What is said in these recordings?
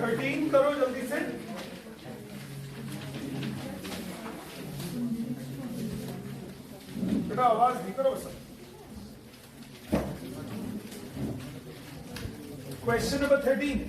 13 करो जल्दी से। बेटा आवाज नहीं करो बस। Question number 13।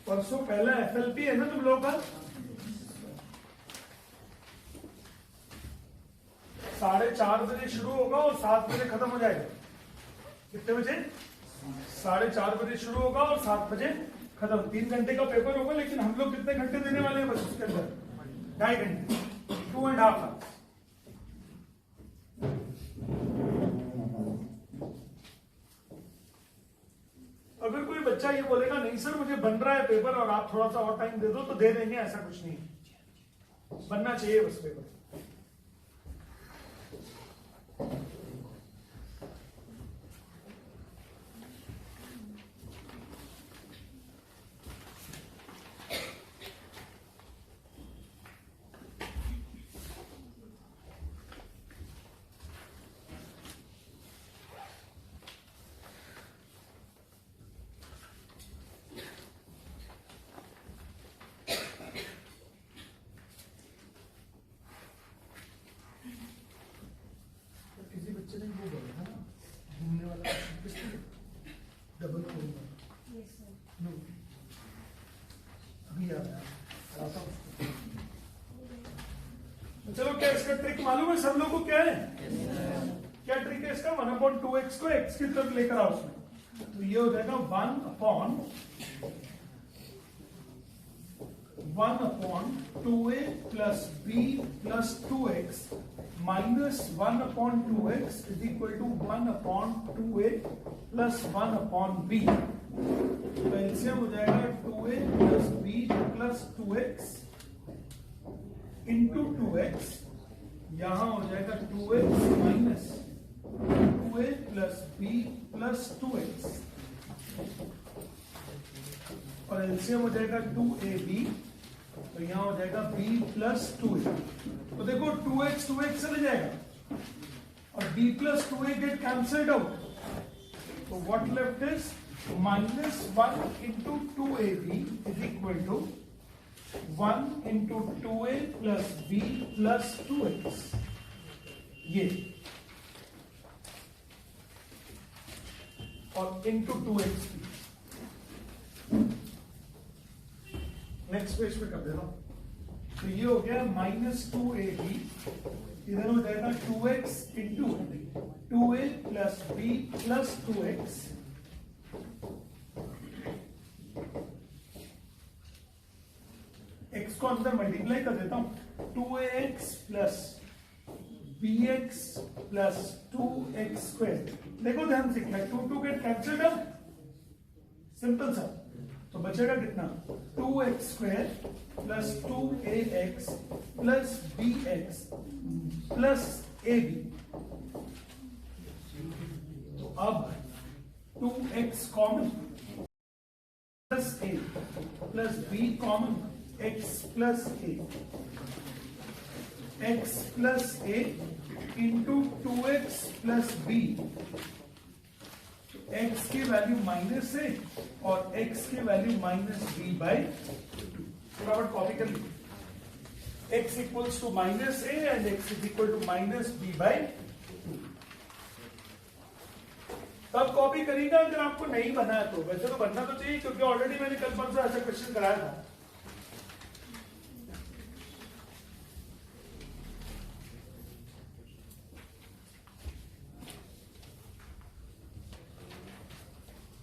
परसों पहला एफएलपी है ना तुम लोगों का? 4:30 बजे शुरू होगा और 7 बजे खत्म हो जाएगा। कितने बजे? 4:30 बजे शुरू होगा और 7 बजे खत्म। 3 घंटे का पेपर होगा, लेकिन हम लोग कितने घंटे देने वाले हैं बस उसके अंदर? 2.5 घंटे, 2.5 आवर्स। अगर कोई बच्चा ये बोलेगा नहीं सर मुझे बन रहा है पेपर और आप थोड़ा सा और टाइम दे दो, तो दे देंगे, ऐसा कुछ नहीं। बनना चाहिए बस पेपर। घूमने वाला डबल करूंगा। अभी याद आया। चलो क्या इसका ट्रिक मालूम है सब लोगों को? क्या है? क्या ट्रिक है इसका? 1/2x को x की तरफ लेकर आओ उसमें, तो ये हो जाएगा 1/2a plus b plus 2x minus 1/2x is equal to 1/2a plus 1/b। तो एलसीएम हो जाएगा 2a plus b plus 2x into 2x, यहां हो जाएगा 2x minus 2a plus b plus 2x, और एलसीएम हो जाएगा 2ab, तो यहां हो जाएगा b plus 2a। तो देखो 2x चले जाएगा और b plus 2a get cancelled out, तो what left is -1 into 2ab is equal to 1 into 2a plus b plus 2x, ये और into 2x। नेक्स्ट पेज पे कर देता हूं। तो ये हो गया -2ab, इधर हो जाएगा 2x into 2a plus b plus 2x, x को अंदर मल्टीप्लाई कर देता हूं, 2ax plus bx plus 2x square. देखो ध्यान से, 2 गेट कैंसिल्ड आउट, सिंपल सा। तो बचेगा कितना? 2x square plus 2ax plus bx plus ab। तो अब 2x common plus a plus b common, x plus a, x plus a into 2x plus b। x की वैल्यू माइनस है और x की वैल्यू -b/2। फटाफट copy कर लीजिए। x equals to -a and x is equal to -b/2। तब copy करिएगा अगर आपको नहीं बना है तो। वैसे तो बनना तो चाहिए, क्योंकि ऑलरेडी मैंने कल परसों ऐसा क्वेश्चन कराया था।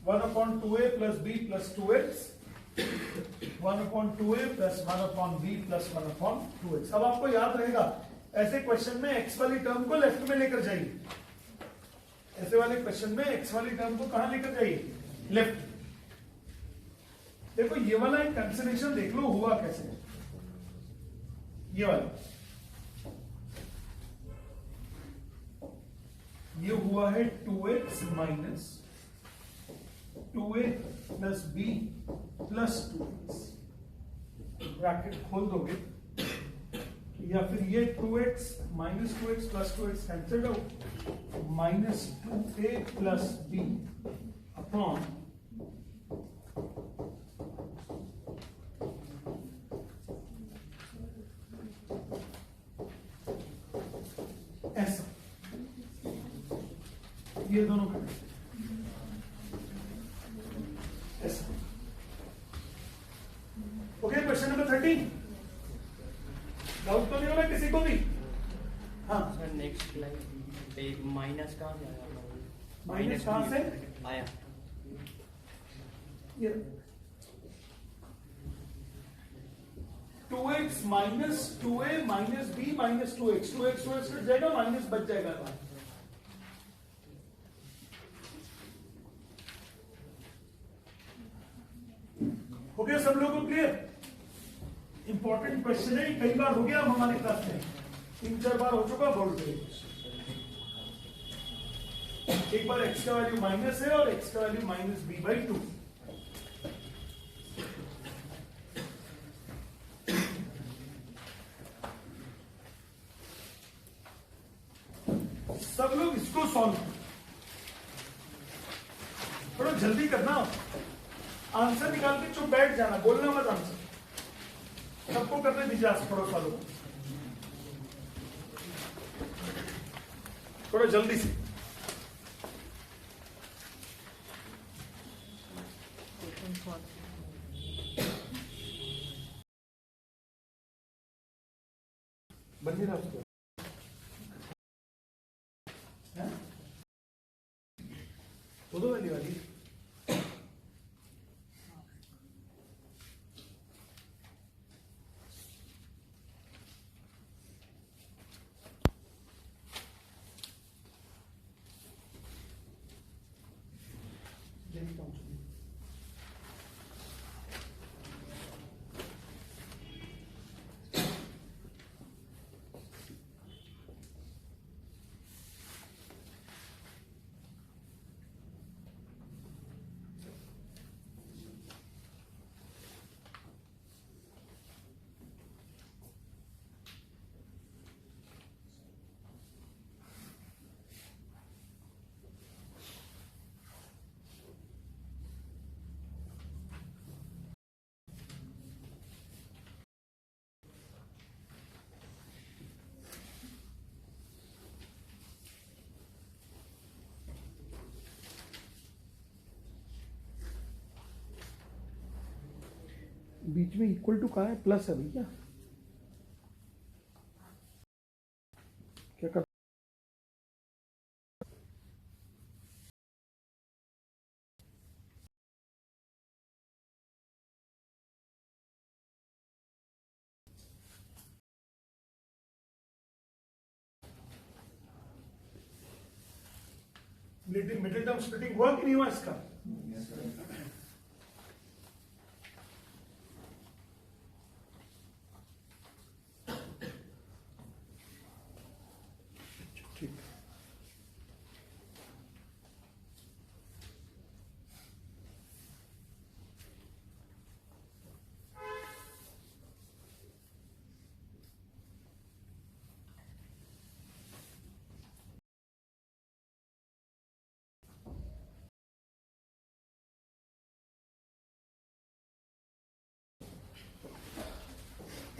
One upon 2a plus b plus 2x, 1/2a plus 1/b plus 1/2x। अब आपको याद रहेगा ऐसे क्वेश्चन में x वाली टर्म को लेफ्ट में लेकर जाइए। ऐसे वाले क्वेश्चन में x वाली टर्म को कहां लेकर जाइए? लेफ्ट। देखो ये वाला एक कैंसिलेशन देख लो हुआ कैसे। ये वाला, ये हुआ है 2x minus 2a plus b plus 2x, bracket खोल दोगे या फिर ये 2x minus 2x plus 2x cancel out, minus 2a plus b upon ऐसा, ये दोनों का ऐसा। ओके, क्वेश्चन नंबर 13, डाउट तो नहीं हो रहा किसी को भी? हाँ सर नेक्स्ट लाइन माइनस कहाँ से आया? माइनस कहाँ से आया? ये 2x minus 2a minus b minus 2x, 2x cut जाएगा, माइनस बच जाएगा। हो गया सब लोगों को क्लियर? इंपॉर्टेंट क्वेश्चन है, कई बार हो गया हमारे क्लास में, 3-4 बार हो चुका। बोल रहे एक बार x का वैल्यू माइनस है और x का वैल्यू माइनस b बाई 2। सब लोग इसको सॉल्व करो, थोड़ा जल्दी करना, आंसर निकाल के चुप बैठ जाना, बोलना मत आंसर, सबको करने दीजिए आस पड़ोस वालों को, थोड़ा जल्दी से। बन नहीं रहा उसको, दो वाली वाली बीच में इक्वल टू कहाँ है? प्लस है भैया, क्या कर मिडिल टर्म स्प्लिटिंग हुआ कि नहीं हुआ इसका? ठीक,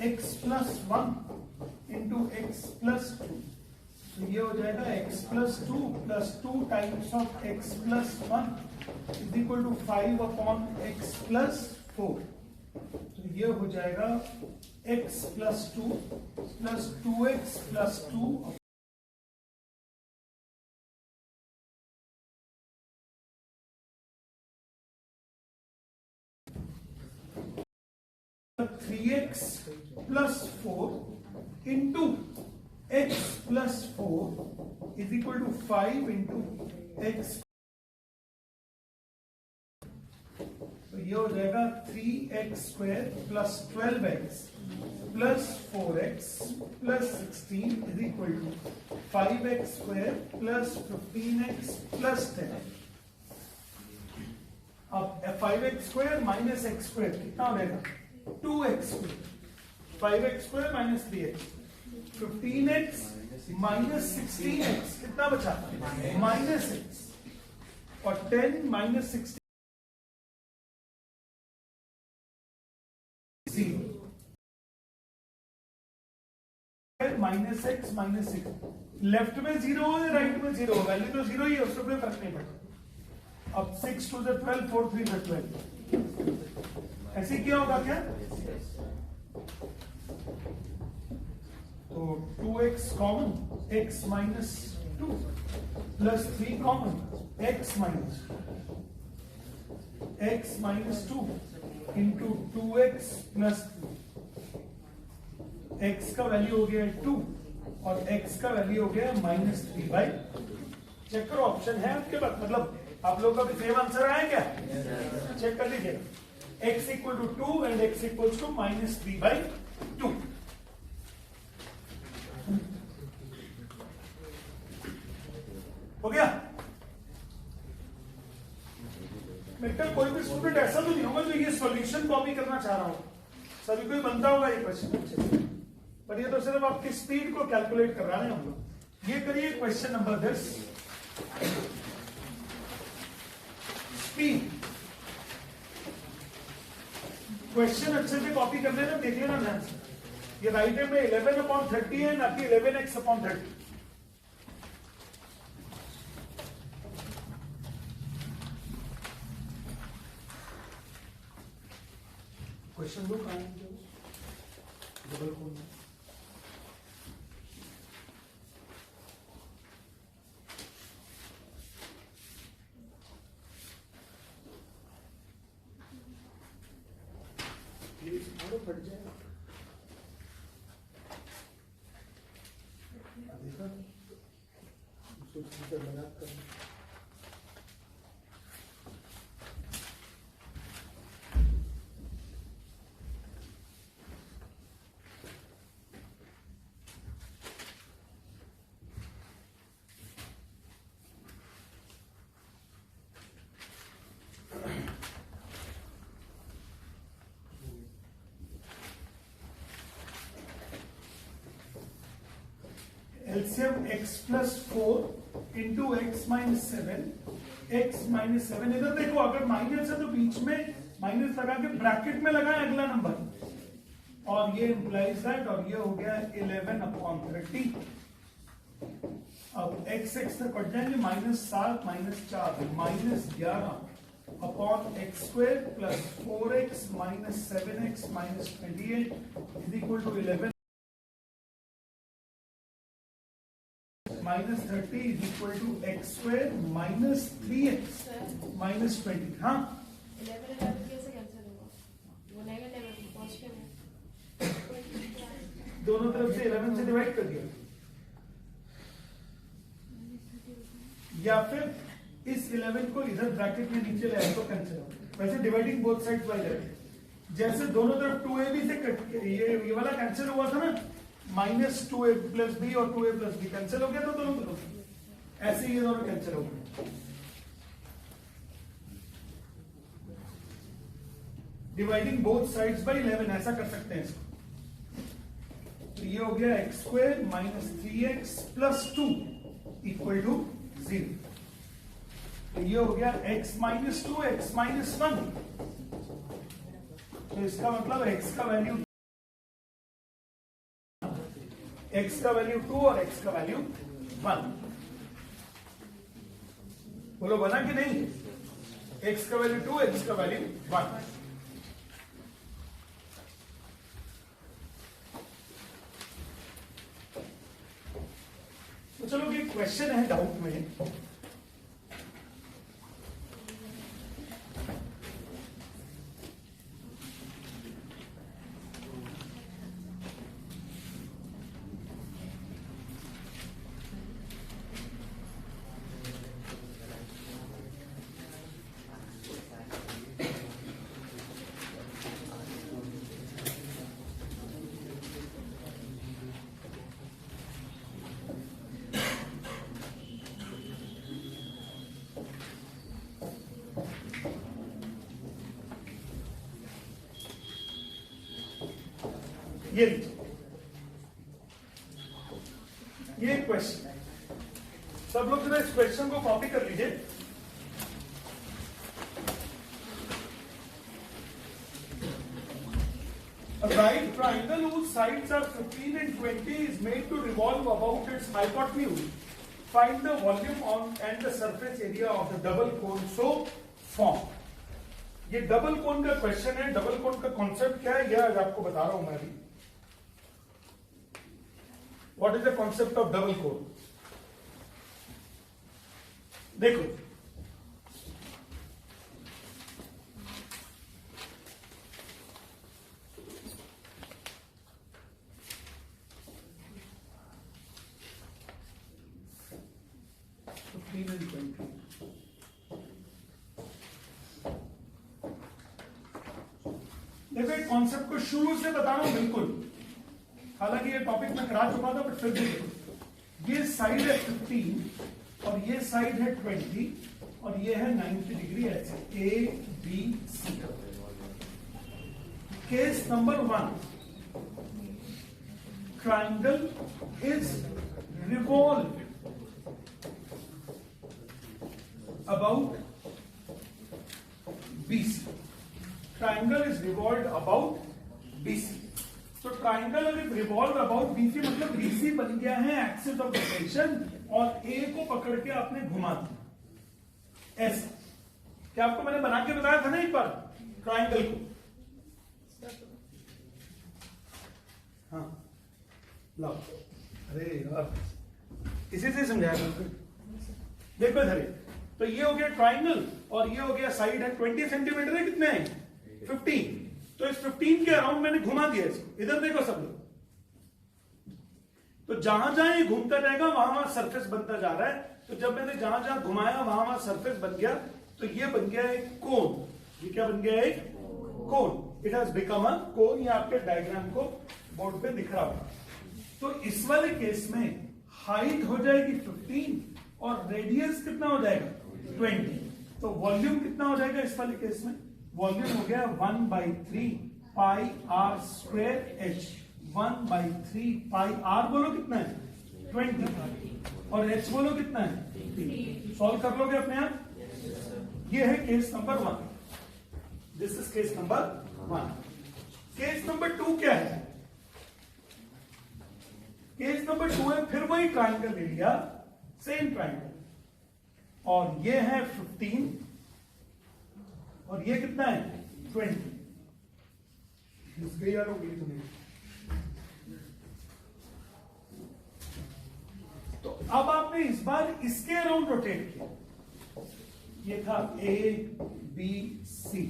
x plus 1 into x plus 2, तो ये हो जाएगा x plus 2 plus 2 times of x plus 1 is equal to 5 upon x plus 4, तो ये हो जाएगा x plus 2 plus 2x plus 2 3x plus 4 into x plus 4 is equal to 5 into x, तो ये हो जाएगा 3x² plus 12x plus 4x plus 16 is equal to 5x² plus 15x plus 10। अब 5x² minus x² कितना हो जाएगा 2x², 5x² minus 3x, 15x minus 16x कितना बचा माइनस x, और 10 minus 16 minus x minus 6। Left में 0 हो या राइट में 0 हो, वैल्यू तो 0 ही है, उससे कोई फर्क नहीं पड़ता। अब 6 2 12, 4 3 12, ऐसे क्या होगा क्या, तो 2x common, x minus 2 plus 3 common, x minus 2 into 2x plus x का वैल्यू हो गया 2 और x का वैल्यू हो गया -3 बाई। चेक करो, ऑप्शन है आपके पास, मतलब आप लोगों का भी सेम आंसर आया क्या, चेक कर लीजिए। x equal to 2 and x equal to -3 by 2। हो गया बेटा, कोई भी स्टूडेंट ऐसा तो नहीं होगा जो ये सॉल्यूशन कॉपी करना चाह रहा हो, सभी कोई बनता होगा ये क्वेश्चन, पर ये तो सिर्फ आपकी स्पीड को कैलकुलेट कर रहा है हम लोग। ये करिए क्वेश्चन नंबर 10, स्पीड। क्वेश्चन अच्छे से कॉपी कर लेना, देख लेना ध्यान से। ये राइट हैंड में 11/30 है, ना कि 11x/30। क्वेश्चन बुक आए डबल खोलना, प्लीज फट जाएगा। देखा मजाक करना। LCM x plus 4 into x minus 7, x minus 7। इधर देखो, अगर माइनस है तो बीच में माइनस लगा के ब्रैकेट में लगाए अगला नंबर, और ये इंप्लाइज दैट, और ये हो गया 11/30। अब x x तक कट जाएंगे, -7 -4 -11/x² plus 4x minus 7x minus 28 is equal to 11 -30 is equal to x² minus 3x minus 20। हाँ 11 कैसे कैंसिल होगा, वो नेगेटिव पॉजिटिव है, दोनों तरफ से 11 से डिवाइड कर दिया, या फिर इस 11 को इधर ब्रैकेट में नीचे ले आए तो कैंसिल होगा। वैसे dividing both sides by that, जैसे दोनों तरफ 2ab से कट के ये वाला कैंसिल हुआ था ना, -2a प्लस b और 2a प्लस b कैंसिल हो गया था दोनों तरफ, ऐसे ये दोनों कैंसिल हो गए। डिवाइडिंग बोथ साइड्स बाय 11 ऐसा कर सकते हैं इसको। तो ये हो गया x² minus 3x plus 2 equal to 0। तो ये हो गया x माइनस 2 x माइनस 1। तो इसका मतलब x का वैल्यू 2 और x का वैल्यू 1। बोलो बना कि नहीं, x का वैल्यू 2, x का वैल्यू 1। तो चलो एक क्वेश्चन है डाउट में, ये लीजिए, ये क्वेश्चन है, सब लोग जरा इस क्वेश्चन को कॉपी कर लीजिए। A right triangle whose sides are 15 and 20 is made to revolve about its hypotenuse. Find the volume on and the surface area of the double cone so formed. ये double कोन का question है। Double कोन का concept क्या है, यह आज आपको बता रहा हूं मैं अभी। What is the concept of double cone? देखो, देखो एक कॉन्सेप्ट को शुरू से बता रहा हूं बिल्कुल, हालांकि ये टॉपिक मैं करा चुका था, बट फिर भी देखो, ये साइड है 15 और ये साइड है 20 और ये है 90 डिग्री, ऐसे A B C. Case number 1, triangle is revolve about BC. Triangle is revolved about BC. तो ट्राइंगल अगर रिवॉल्व अबाउट BC मतलब BC बन गया है एक्सिस ऑफ रोटेशन और A को पकड़ के आपने घुमा दिया ऐसा। क्या आपको मैंने बना के बताया था ना एक बार ट्राइंगल को? हाँ लो, अरे यार इसी से समझाया। देखो इधर, तो ये हो गया ट्राइंगल और ये हो गया साइड है 20 सेंटीमीटर है, कितने हैं 15। तो इस 15 के अराउंड मैंने घुमा दिया इसको। इधर देखो सब लोग, तो जहां जहां ये घूमता जाएगा वहां वहां सरफेस बनता जा रहा है। तो जब मैंने जहां जहां घुमाया वहां वहां सरफेस बन गया, तो ये बन गया एक कोन। ये क्या बन गया? एक कोन। इट हैज बिकम अ कोन। ये आपके डायग्राम को बोर्ड पे दिख रहा होगा। तो इस वाले केस में हाइट हो जाएगी 15 और रेडियस कितना हो जाएगा 20। तो वॉल्यूम कितना हो जाएगा इस वाले केस में? वॉल्यूम हो गया 1/3 pi r square h. 1/3 pi r बोलो कितना है 20 और एच बोलो कितना है 3। सॉल्व कर लोगे अपने आप? ये है case number 1। This is case number 1। Case number 2 क्या है? केस नंबर 2 है फिर वही ट्राइंगल ले लिया, सेम ट्राइंगल, और ये है 15 और ये कितना है 20। यार हो गई तुम्हें। तो अब आपने इस बार इसके अराउंड रोटेट किया। ये था ए बी सी,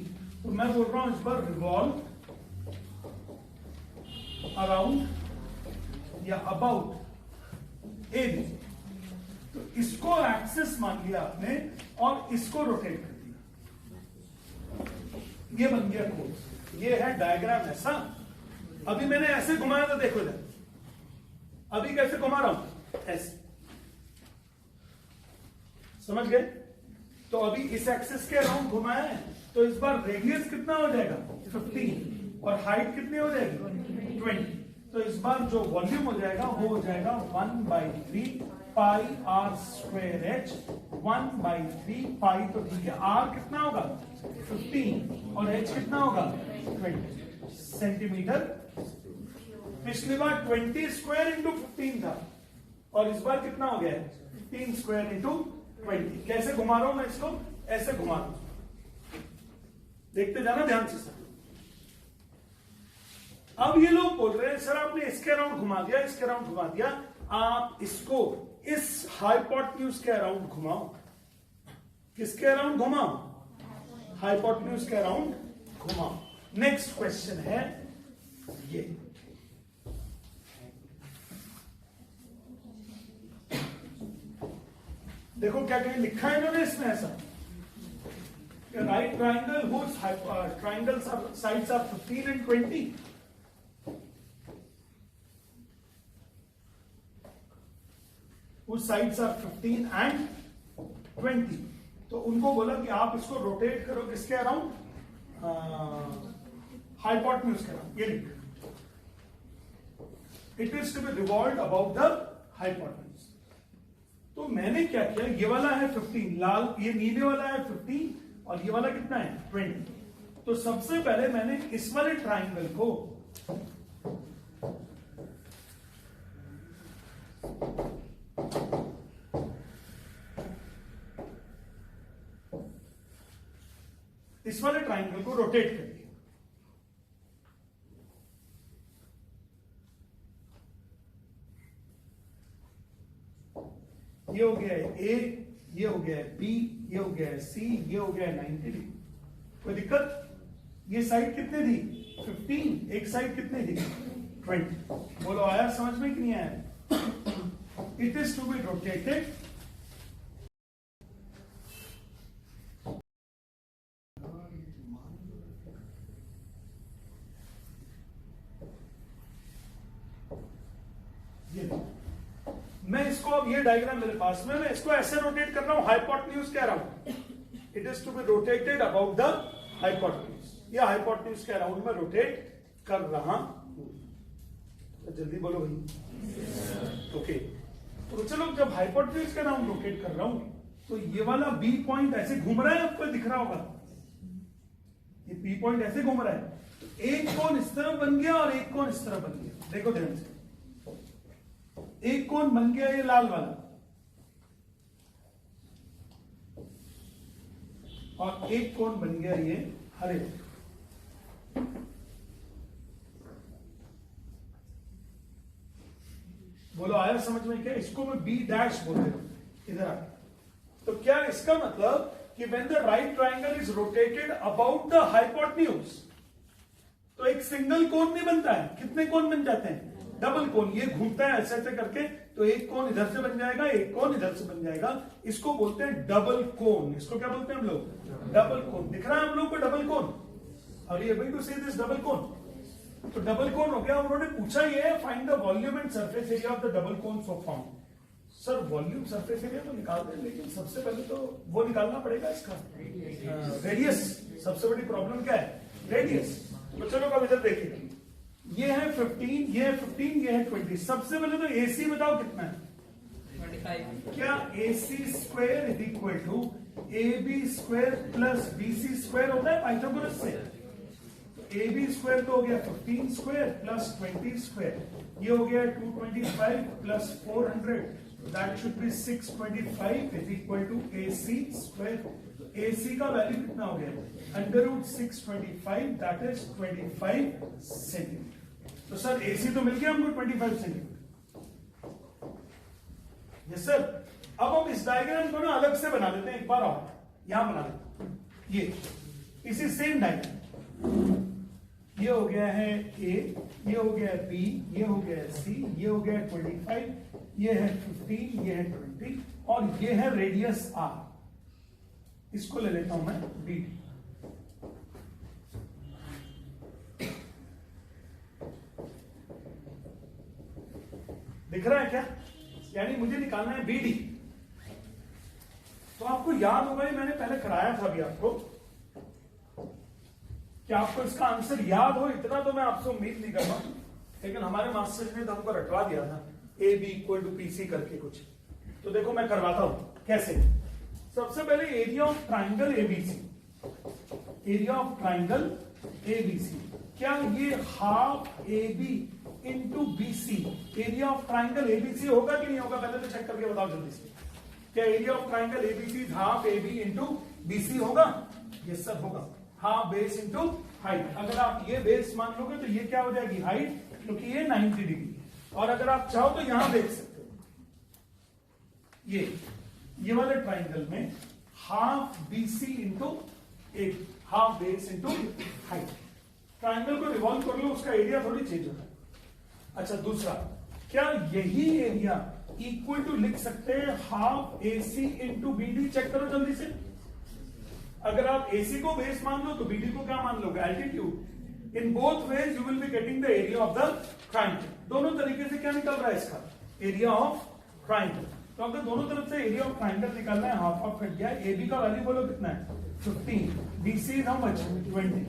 तो मैं बोल रहा हूं इस बार रिवॉल्व अराउंड या अबाउट ए बी। तो इसको एक्सिस मान लिया आपने और इसको रोटेट कर दिया, ये बन गया कोर्स। ये है डायग्राम ऐसा। अभी मैंने ऐसे घुमाया था, देखो इधर, अभी कैसे घुमा रहा हूं? ऐसे, समझ गए? तो अभी इस एक्सिस के अराउंड घुमाया है, तो इस बार रेडियस कितना हो जाएगा 15 और हाइट कितनी हो जाएगी 20। तो इस बार जो वॉल्यूम हो जाएगा वो हो जाएगा 1/3 पाई आर स्क्वायर एच। 1/3 पाई, तो ठीक है, आर कितना होगा 15 और एच कितना होगा 20 सेंटीमीटर। पिछली बार 20 स्क्वायर इंटू 15 था और इस बार कितना हो गया है 15 स्क्वायर इंटू 20। कैसे घुमा रहा हूं मैं इसको? ऐसे घुमा रहा हूं, देखते जाना ध्यान से सर। अब ये लोग बोल रहे हैं सर आपने इसके अराउंड घुमा दिया, इसके अराउंड घुमा दिया, आप इसको इस हाइपोटेन्यूज के अराउंड घुमाओ। किसके अराउंड घुमाओ? हाइपोटेन्यूज के अराउंड घुमाओ। नेक्स्ट क्वेश्चन है ये, देखो क्या कहीं लिखा है इन्होंने इसमें ऐसा, right triangle whose triangles are sides are 15 and 20, whose sides are 15 and 20। तो उनको बोला कि आप इसको रोटेट करो किसके अराउंड? हाइपोटेन्यूज के अराउंड। ये लिख, it is to be revolve about the hypotenuse. तो मैंने क्या किया, ये वाला है 15 लाल, ये नीले वाला है 15 और ये वाला कितना है 20। तो सबसे पहले मैंने इस वाले ट्राइंगल को रोटेट कर दिया। ये हो गया है ए, ये हो गया है बी, ये हो गया है सी, ये हो गया है 90 डिग्री। कोई दिक्कत? ये साइड कितने दी 15, एक साइड कितने दी 20। बोलो आया समझ में कि नहीं आया? It is to be rotated मैं इसको, अब ये डायग्राम मेरे पास में, मैं इसको ऐसे रोटेट कर रहा हूं, हाइपोटेन्यूज कह रहा हूं। It is to be rotated about the hypotenuse. या हाइपोटेन्यूज के अराउंड में रोटेट कर रहा हूं। तो जल्दी बोलो भाई। ओके तो चलो, जब हाइपोटेन्यूज के अराउंड रोटेट कर रहा हूं तो ये वाला बी पॉइंट ऐसे घूम रहा है, आपको दिख रहा होगा, ये बी पॉइंट ऐसे घूम रहा है। तो एक कोण इस तरफ बन गया और एक कोण इस तरफ बन गया। देखो ध्यान से, एक कोण बन गया ये लाल वाला और एक कोण बन गया ये हरे। बोलो आया समझ में? क्या इसको मैं बी डैश बोलते हूं इधर आ। तो क्या इसका मतलब कि when the right triangle is rotated about the hypotenuse तो एक सिंगल कोण नहीं बनता है, कितने कोण बन जाते हैं? डबल कोण। ये घूमता है ऐसे ऐसे करके, तो एक कोण इधर से बन जाएगा, एक कोण इधर से बन जाएगा। इसको बोलते हैं डबल कोण। इसको क्या बोलते हैं हम लोग? डबल कोण। दिख रहा है हम लोग को डबल कोण? और ये भाई टू से दिस डबल कोण। तो डबल कोण हो गया। उन्होंने पूछा ये find the volume and surface area of the double cone so found. Sir volume surface area तो निकाल दें, लेकिन सबसे पहले तो वो निकालना पड़ेगा इसका रेडियस। सबसे बड़ी प्रॉब्लम क्या है? रेडियस। तो चलो अब इधर देखिए, ये है 15, ये है 15, ये है 20। सबसे पहले तो एसी बताओ कितना है? 25। क्या AC square is equal to AB square plus BC square होता है पाइथागोरस से? AB स्क्वायर तो हो गया 15 स्क्वायर प्लस 20 स्क्वायर, ये हो गया 225 plus 400, that should be 625 is equal to AC square. AC का वैल्यू कितना हो गया? √625, दैट इज 25 सेंटीमीटर। तो सर AC तो मिल गया हमको 25 सेंटीमीटर। Yes sir. अब हम इस डायग्राम को ना अलग से बना देते हैं, एक बार और यहां बना देते हैं। ये इसी सेम डायग्राम, ये हो गया है A, ये हो गया है B, ये हो गया है C, ये हो गया है 25, ये है 15, ये है 20 और ये है रेडियस R। इसको ले लेता हूं मैं B। दिख रहा है क्या? यानी मुझे निकालना है BD। तो आपको याद होगा, मैंने पहले कराया था अभी आपको, कि आपको इसका आंसर याद हो इतना तो मैं आपसे उम्मीद नहीं करता, लेकिन हमारे मास्टर ने तो हमको रटवा दिया था AB इक्वल टू PC करके कुछ। तो देखो मैं करवाता हूं कैसे। सबसे पहले area of triangle ABC, area of triangle ABC, क्या ये half AB into BC area of triangle ABC होगा कि नहीं होगा? पहले तो चेक करके बताओ जल्दी से। क्या area of triangle ABC half AB into BC होगा? ये सब होगा। Half base into height. अगर आप ये बेस मान लोगे तो ये क्या हो जाएगी? हाइट, क्योंकि ये 90 डिग्री। और अगर आप चाहो तो यहां देख सकते हो, ये वाले ट्राइंगल में हाफ BC इंटू एक half base into height. Triangle को रिवॉल्व कर लो, उसका एरिया थोड़ी चेंज होता है। अच्छा दूसरा, क्या यही एरिया इक्वल टू लिख सकते हैं half AC into BD? Check करो जल्दी से। अगर आप AC को बेस मान लो तो BD को क्या मान लोगे? Altitude. In both ways you will be getting the area of the triangle. दोनों तरीके से क्या निकल रहा है इसका? Area of triangle. तो अगर दोनों तरफ से एरिया ऑफ ट्राइंगल निकालना है, हाफ ऑफ कट गया। AB का वैल्यू बोलो कितना है? 15, BC is how much? 20,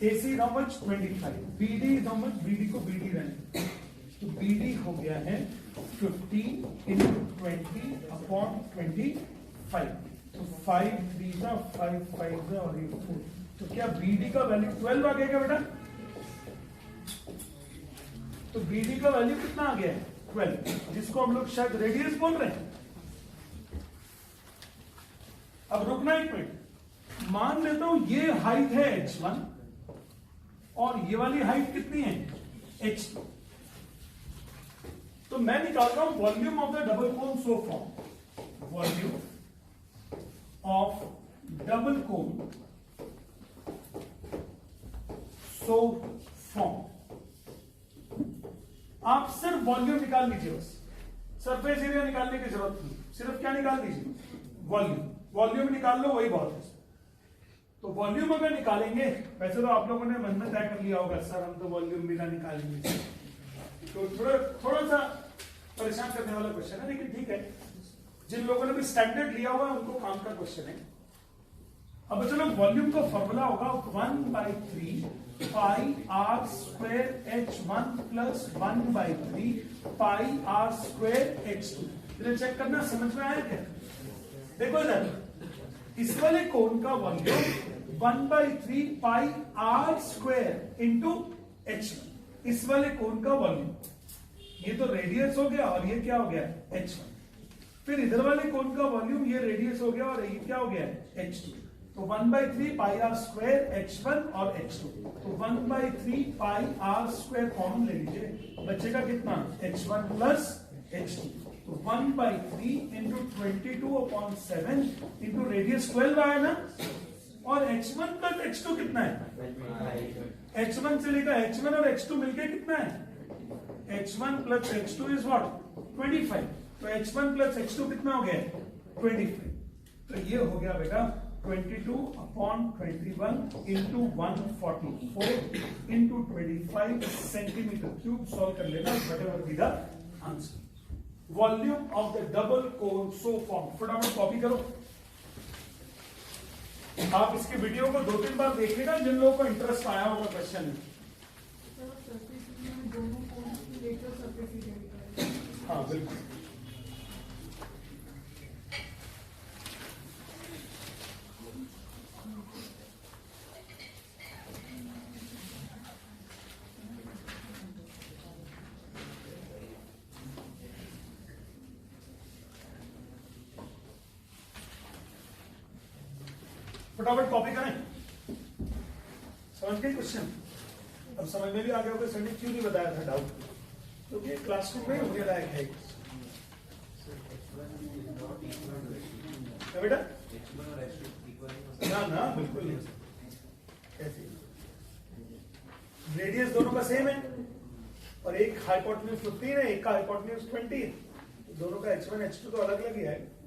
AC is how much? 25, BD is how much? BD को BD रहने, तो BD हो गया है 15 इंटू 20/25। तो 5 3 का 5 5 और ये 4। तो क्या BD का वैल्यू 12 आ गया क्या बेटा? तो BD का वैल्यू कितना आ गया है? 12, जिसको हम लोग शायद रेडियस बोल रहे हैं। अब रुकना एक मिनट, मान लेता हूं ये हाइट है h1 और ये वाली हाइट कितनी है? h2। तो मैं निकालता हूं volume of the double cone so form. Volume of double cone so form. आप सिर्फ वॉल्यूम निकाल लीजिए, बस सरफेस एरिया निकालने की जरूरत नहीं, सिर्फ क्या निकाल दीजिए? वॉल्यूम। वॉल्यूम निकाल लो, वही बहुत है। तो वॉल्यूम अगर निकालेंगे, वैसे तो आप लोगों ने मन में तय कर लिया होगा सर हम तो वॉल्यूम बिना निकालेंगे, तो थोड़ा सा परेशान करने वाला क्वेश्चन है, लेकिन ठीक है, जिन लोगों ने भी स्टैंडर्ड लिया हुआ है उनको काम का क्वेश्चन है। अब चलो, वॉल्यूम का फॉर्मूला होगा 1/3 पाई r स्क्वायर h1 प्लस 1/3 पाई r स्क्वायर h2। इधर चेक करना, समझ में आया क्या? देखो इधर, इस वाले कोण का वॉल्यूम 1/3 पाई r स्क्वायर इंटू h1। इस वाले कोण का वॉल्यूम, ये तो रेडियस हो गया और ये क्या हो गया? h1। फिर इधर वाले कोण का वॉल्यूम, ये रेडियस हो गया और ये क्या हो गया? h2। तो 1/3 पाई r स्क्वायर h1 और h2। तो 1/3 पाई r स्क्वायर कॉमन ले लीजिए, बचेगा कितना? h1 plus h2। तो 1/3 इंटू 22/7 इंटू रेडियस 12 आया ना, और h1 प्लस h2 कितना है? h1 से लेकर h1 और h2 मिलके कितना है? h1 plus h2 is what? 25। तो h1 प्लस h2 कितना हो गया? 25। तो ये हो गया बेटा 22/21 into 144 into 25 centimetre cube. Solve कर लेना, whatever be the answer. Volume of the double cone so form. फटाफट कॉपी करो। आप इसके वीडियो को 2-3 बार देखिएगा, जिन लोगों को इंटरेस्ट आया होगा क्वेश्चन में। हाँ बिल्कुल। फटाफट कॉपी करें। समझ गए क्वेश्चन? अब समझ में भी आ गया होगा सर ने क्यों नहीं बताया था डाउट, क्योंकि तो क्लासरूम में होने लायक है क्या बेटा? ना बिल्कुल नहीं। कैसे? रेडियस दोनों का सेम है और एक हाइपोटेन्यूज 15 है, एक का हाइपोटेन्यूज 20 है। दोनों का h1 h2 तो अलग अलग ही है।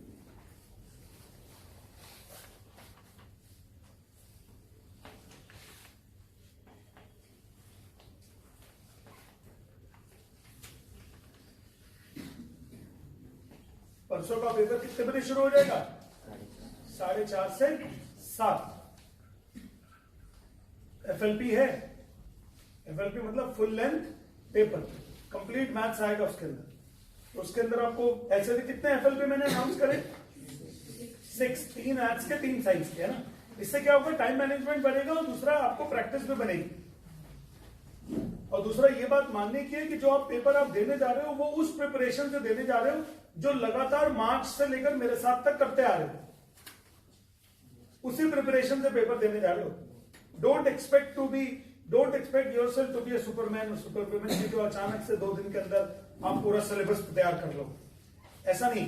परसों का पेपर कितने बजे शुरू हो जाएगा? 4:30 से 7। FLP है, FLP मतलब full length paper, complete maths आएगा उसके अंदर। तो उसके अंदर आपको ऐसे भी कितने FLP मैंने अनाउंस करे? 6, 3 मैथ्स के 3 साइंस के, है ना। इससे क्या होगा? टाइम मैनेजमेंट बढ़ेगा और दूसरा आपको प्रैक्टिस भी बनेगी। और दूसरा ये बात मानने की है कि जो आप पेपर आप देने जा रहे हो वो उस प्रिपरेशन से देने जा रहे हो जो लगातार मार्च से लेकर मेरे साथ तक करते आ रहे हो, उसी प्रिपरेशन से पेपर देने जा रहे हो। Don't expect yourself to be a superman और सुपरवुमन की जो अचानक से 2 दिन के अंदर आप पूरा सिलेबस तैयार कर लो। ऐसा नहीं,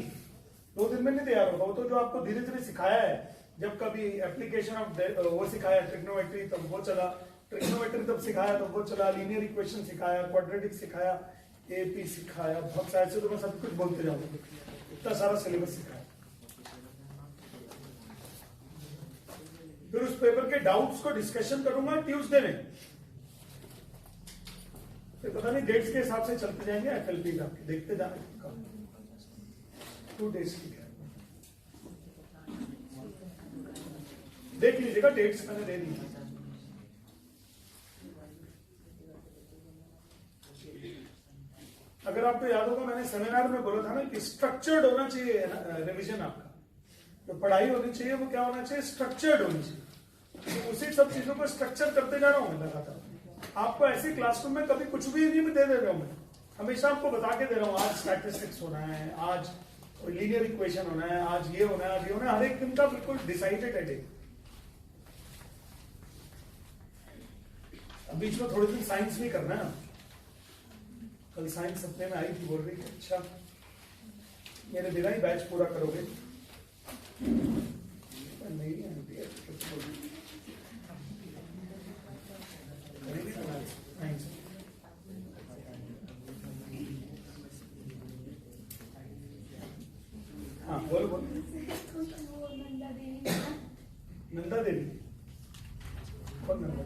2 दिन में नहीं तैयार होगा। वो तो जो आपको धीरे धीरे सिखाया है, जब कभी एप्लीकेशन ऑफ वो सिखाया ट्रिग्नोमेट्री तब वो चला, ट्रिग्नोमेट्री तब सिखाया तब वो चला, लीनियर इक्वेशन सिखाया, क्वाड्रेटिक सिखाया, एपी सिखाया, बहुत सारे से तो मैं सब कुछ बोलते जाऊंगा, इतना सारा सिलेबस सिखाया। फिर उस पेपर के डाउट्स को डिस्कशन करूंगा ट्यूसडे में। फिर पता नहीं डेट्स के हिसाब से चलते जाएंगे FLP का, देखते जाएंगे 2 डेज की देख लीजिएगा, डेट्स मैंने दे दी। अगर आपको याद होगा मैंने सेमिनार में बोला था ना कि स्ट्रक्चर्ड होना चाहिए रिवीजन आपका, जो पढ़ाई होनी चाहिए वो क्या होना चाहिए, स्ट्रक्चर्ड होनी चाहिए। तो उसी सब चीजों को स्ट्रक्चर करते जा रहा हूँ मैं लगातार। आपको ऐसे क्लासरूम में कभी कुछ भी नहीं दे रहा हूँ मैं, हमेशा आपको बता के दे रहा हूँ आज स्टैटिस्टिक्स होना है, आज लीनियर इक्वेशन होना है, आज ये होना है, आज ये होना है, हर एक दिन का बिल्कुल डिसाइडेड है डे। अब बीच में थोड़े दिन साइंस भी करना है। कल साइंस सपने में आई थी, बोल रही थी अच्छा मेरे बिना ही बैच पूरा करोगे। नहीं आंटी हाँ बोलो बोलो। नंदा देवी कौन नंदा?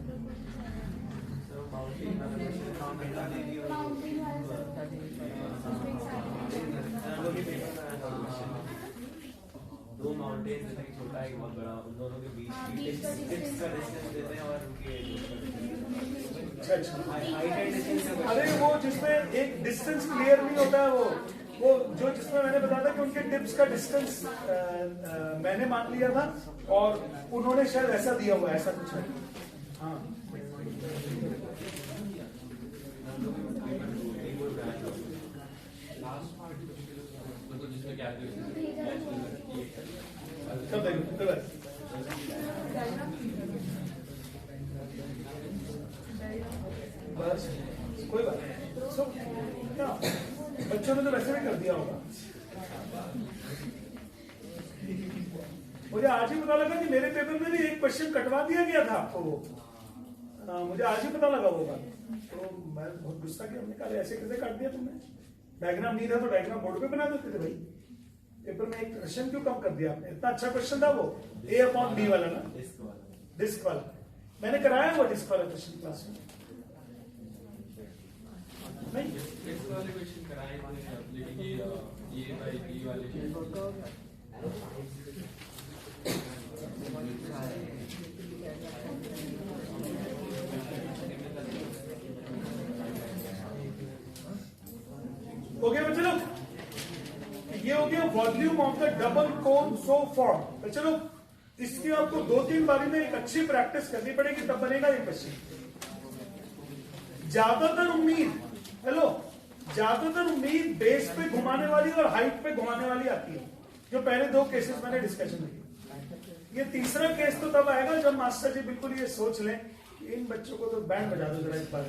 दो माउंटेन जैसे कि छोटा एक बहुत बड़ा, उन दोनों के बीच का डिस्टेंस देते हैं और उनके हाइट एंड डिस्टेंस। अरे वो जिसमें एक डिस्टेंस क्लियर नहीं होता है, वो जो जिसमें मैंने बताया था कि उनके टिप्स का डिस्टेंस मैंने मान लिया था और उन्होंने शायद ऐसा दिया हुआ, ऐसा कुछ है। हाँ कब देखो बस कोई बात नहीं। सो क्या बच्चों ने तो वैसे भी कर दिया होगा। मुझे आज ही पता लगा कि मेरे पेपर में भी एक क्वेश्चन कटवा दिया गया था आपको। मुझे आज ही पता लगा होगा, तो मैं बहुत गुस्सा किया। हमने कहा ऐसे कैसे काट दिया तुमने, डायग्राम नहीं था तो डायग्राम बोर्ड पे बना देते थे भाई, पेपर में एक क्वेश्चन क्यों कम कर दिया आपने? इतना अच्छा क्वेश्चन था वो A/B वाला ना, डिस्क वाला। मैंने कराया वो डिस्क वाला क्वेश्चन क्लास में नहीं। डिस्क वाले क्वेश्चन कराए थे, लेकिन ये बाय बी वाले हो गया बच्चे लोग? ये हो गया volume of the double cone so form. बच्चे लोग इसकी आपको 2-3 बारी में एक अच्छी प्रैक्टिस करनी पड़ेगी, तब बनेगा ये क्वेश्चन। ज्यादातर उम्मीद, हेलो, ज्यादातर उम्मीद बेस पे घुमाने वाली और हाइट पे घुमाने वाली आती है, जो पहले 2 केसेस मैंने डिस्कशन में। ये तीसरा केस तो तब आएगा जब मास्टर जी बिल्कुल ये सोच लें कि इन बच्चों को तो बैंड बजा दो जरा इस बार,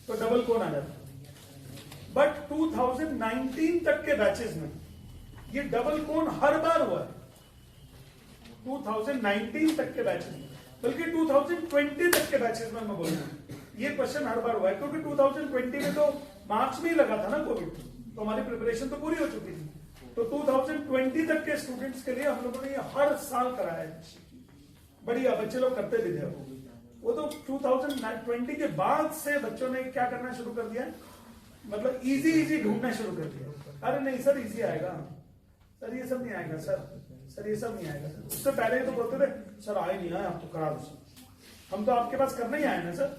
तो डबल कोन आ जाता है। बट 2019 तक के बैचेस में ये डबल कोन हर बार हुआ है। 2019 तक के बैचेस में, बल्कि 2020 तक के बैचेस में मैं बोल रहा हूं, ये क्वेश्चन हर बार हुआ है, क्योंकि 2020 में तो मार्च में ही लगा था ना कोविड, तो हमारी प्रिपरेशन तो पूरी हो चुकी थी। तो 2020 तक के स्टूडेंट्स के लिए हम लोगों ने ये हर साल कराया है। बढ़िया, बच्चे लोग करते भी थे। वो तो 2020 के बाद से बच्चों ने क्या करना शुरू कर दिया, मतलब इजी ढूंढना शुरू कर दिया। अरे नहीं सर इजी आएगा, सर ये सब नहीं आएगा, सर ये सब नहीं आएगा सर। उससे पहले तो बोलते थे सर आए नहीं आए आप तो करा दो सर, हम तो आपके पास करने ही आए ना सर।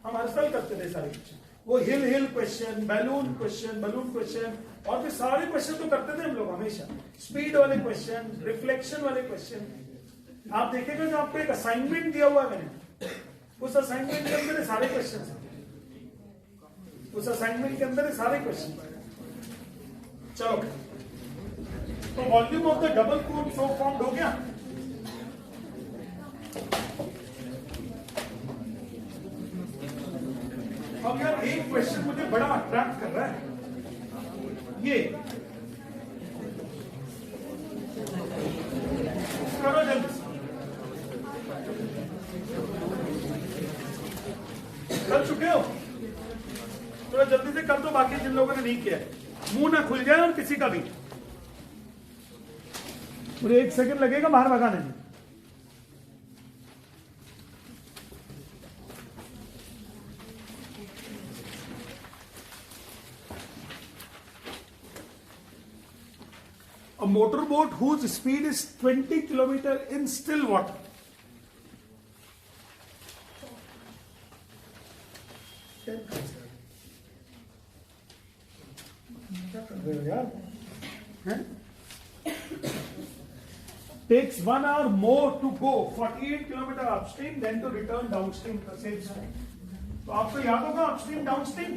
हम हर साल करते थे सारे क्वेश्चन, वो हिल क्वेश्चन, बैलून क्वेश्चन और भी सारे क्वेश्चन तो करते थे हम लोग हमेशा। स्पीड वाले क्वेश्चन, रिफ्लेक्शन वाले क्वेश्चन। आप देखेगा जो आपको एक असाइनमेंट दिया हुआ है मैंने, उस असाइनमेंट के अंदर सारे क्वेश्चन हैं, उस असाइनमेंट के अंदर सारे क्वेश्चन। चलो तो volume of the double cone so formed हो गया। अब यार एक क्वेश्चन मुझे बड़ा अट्रैक्ट कर रहा है, ये करो जल्दी कर चुके हो, थोड़ा जल्दी से कर दो, बाकी जिन लोगों ने नहीं किया मुंह ना खुल जाए और किसी का भी। पूरे 1 सेकंड लगेगा बाहर भगाने में। A motorboat whose speed is 20 km in still water. कर रहे हो यार हैं? Takes 1 hour more to go 48 kilometer upstream than to return downstream the same time. तो आपको याद होगा upstream downstream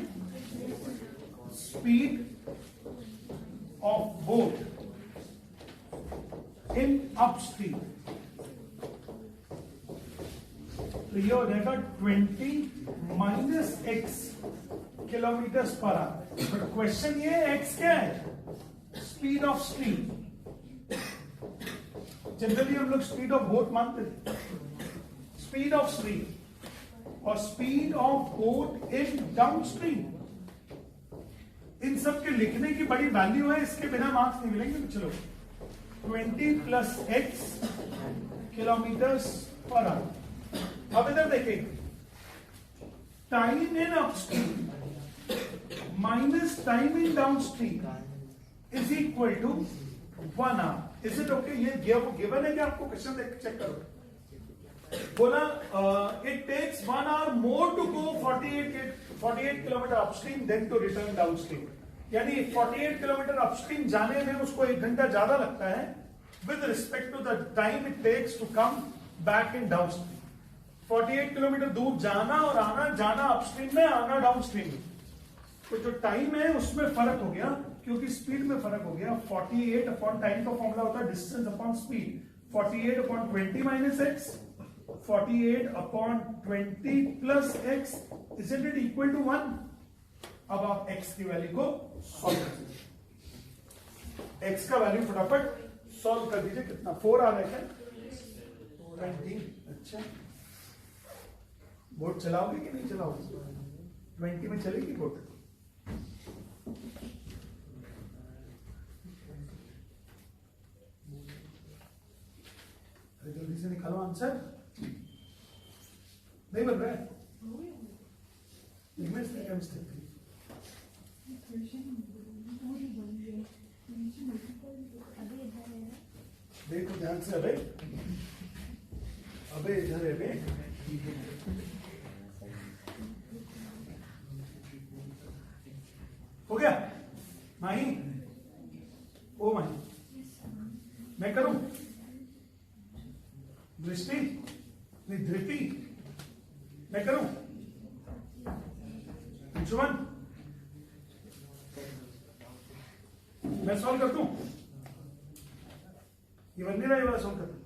speed of boat in upstream. तो ये हो जाएगा 20 minus x kilometre per our. But question ये x क्या है? Speed of stream. जनरली हम लोग स्पीड ऑफ बोट मानते थे. स्पीड ऑफ स्ट्रीम और speed of boat in downstream, इन सब के लिखने की बड़ी वैल्यू है. इसके बिना मार्क्स नहीं मिलेंगे. तो चलो 20 plus x kilometre per hour. अब इधर देखेंगे, time in upstream minus time in downstream is equal to 1 hour. Is it okay? ये गिवन है कि आपको क्वेश्चन देख चेक करो. बोला it takes 1 hour more to go 48 kilometre upstream then to return downstream. यानी 48 किलोमीटर अपस्ट्रीम जाने में उसको 1 घंटा ज्यादा लगता है with respect to the time it takes to come back in downstream. 48 kilometre दूर जाना और आना, जाना अपस्ट्रीम में, आना डाउनस्ट्रीम में. तो जो टाइम है उसमें फर्क हो गया क्योंकि स्पीड में फर्क हो गया. 48 अपॉन टाइम का फॉर्मूला होता है distance upon speed. 48 upon 20 minus x, 48 upon 20 plus x, isn't it equal to 1. अब आप एक्स की वैल्यू को सॉल्व कर दीजिए. एक्स का वैल्यू फटाफट सॉल्व कर दीजिए. कितना 4 आ रहा है क्या? 20. अच्छा, बोट चलाओगे कि नहीं चलाओगे? 20 में चलेगी बोट? अरे जल्दी से निकालो आंसर. नहीं बन रहा है. देखो ध्यान से. अबे अबे इधर है बे. हो गया माही? ओ माही, मैं करूं? दृष्टि नहीं, धृति मैं करूं? अंशुमन मैं सॉल्व कर दूं? ये बन नहीं रहा. ये वाला सॉल्व कर दूं.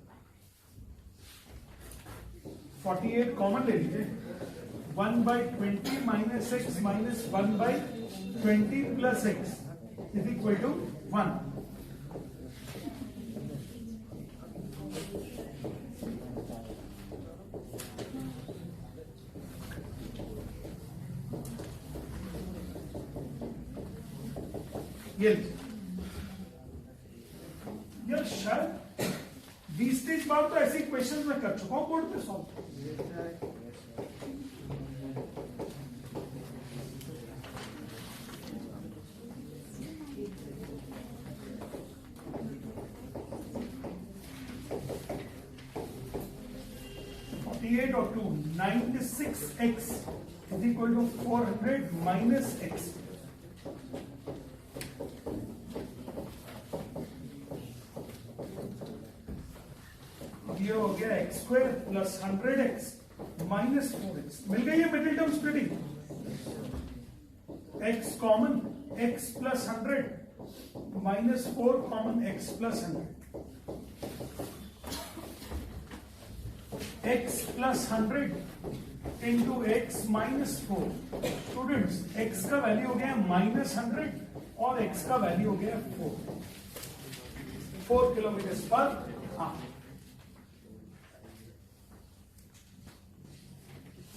48 कॉमन ले लीजिए. 1/20 minus x minus 1/20 plus x is equal to 1. ये यार शायद 20-30 बार तो ऐसे क्वेश्चंस में कर चुका हूं बोर्ड पे सॉल्व. और 2 96x is equal to 400 minus x. ये हो गया x square plus 100x minus 4x. मिल गई है middle term splitting. x common, x plus 100 minus 4 common x plus 100. x plus 100 into x minus 4. Students x का value हो गया minus 100 और x का वैल्यू हो गया 4 किलोमीटर पर आवर.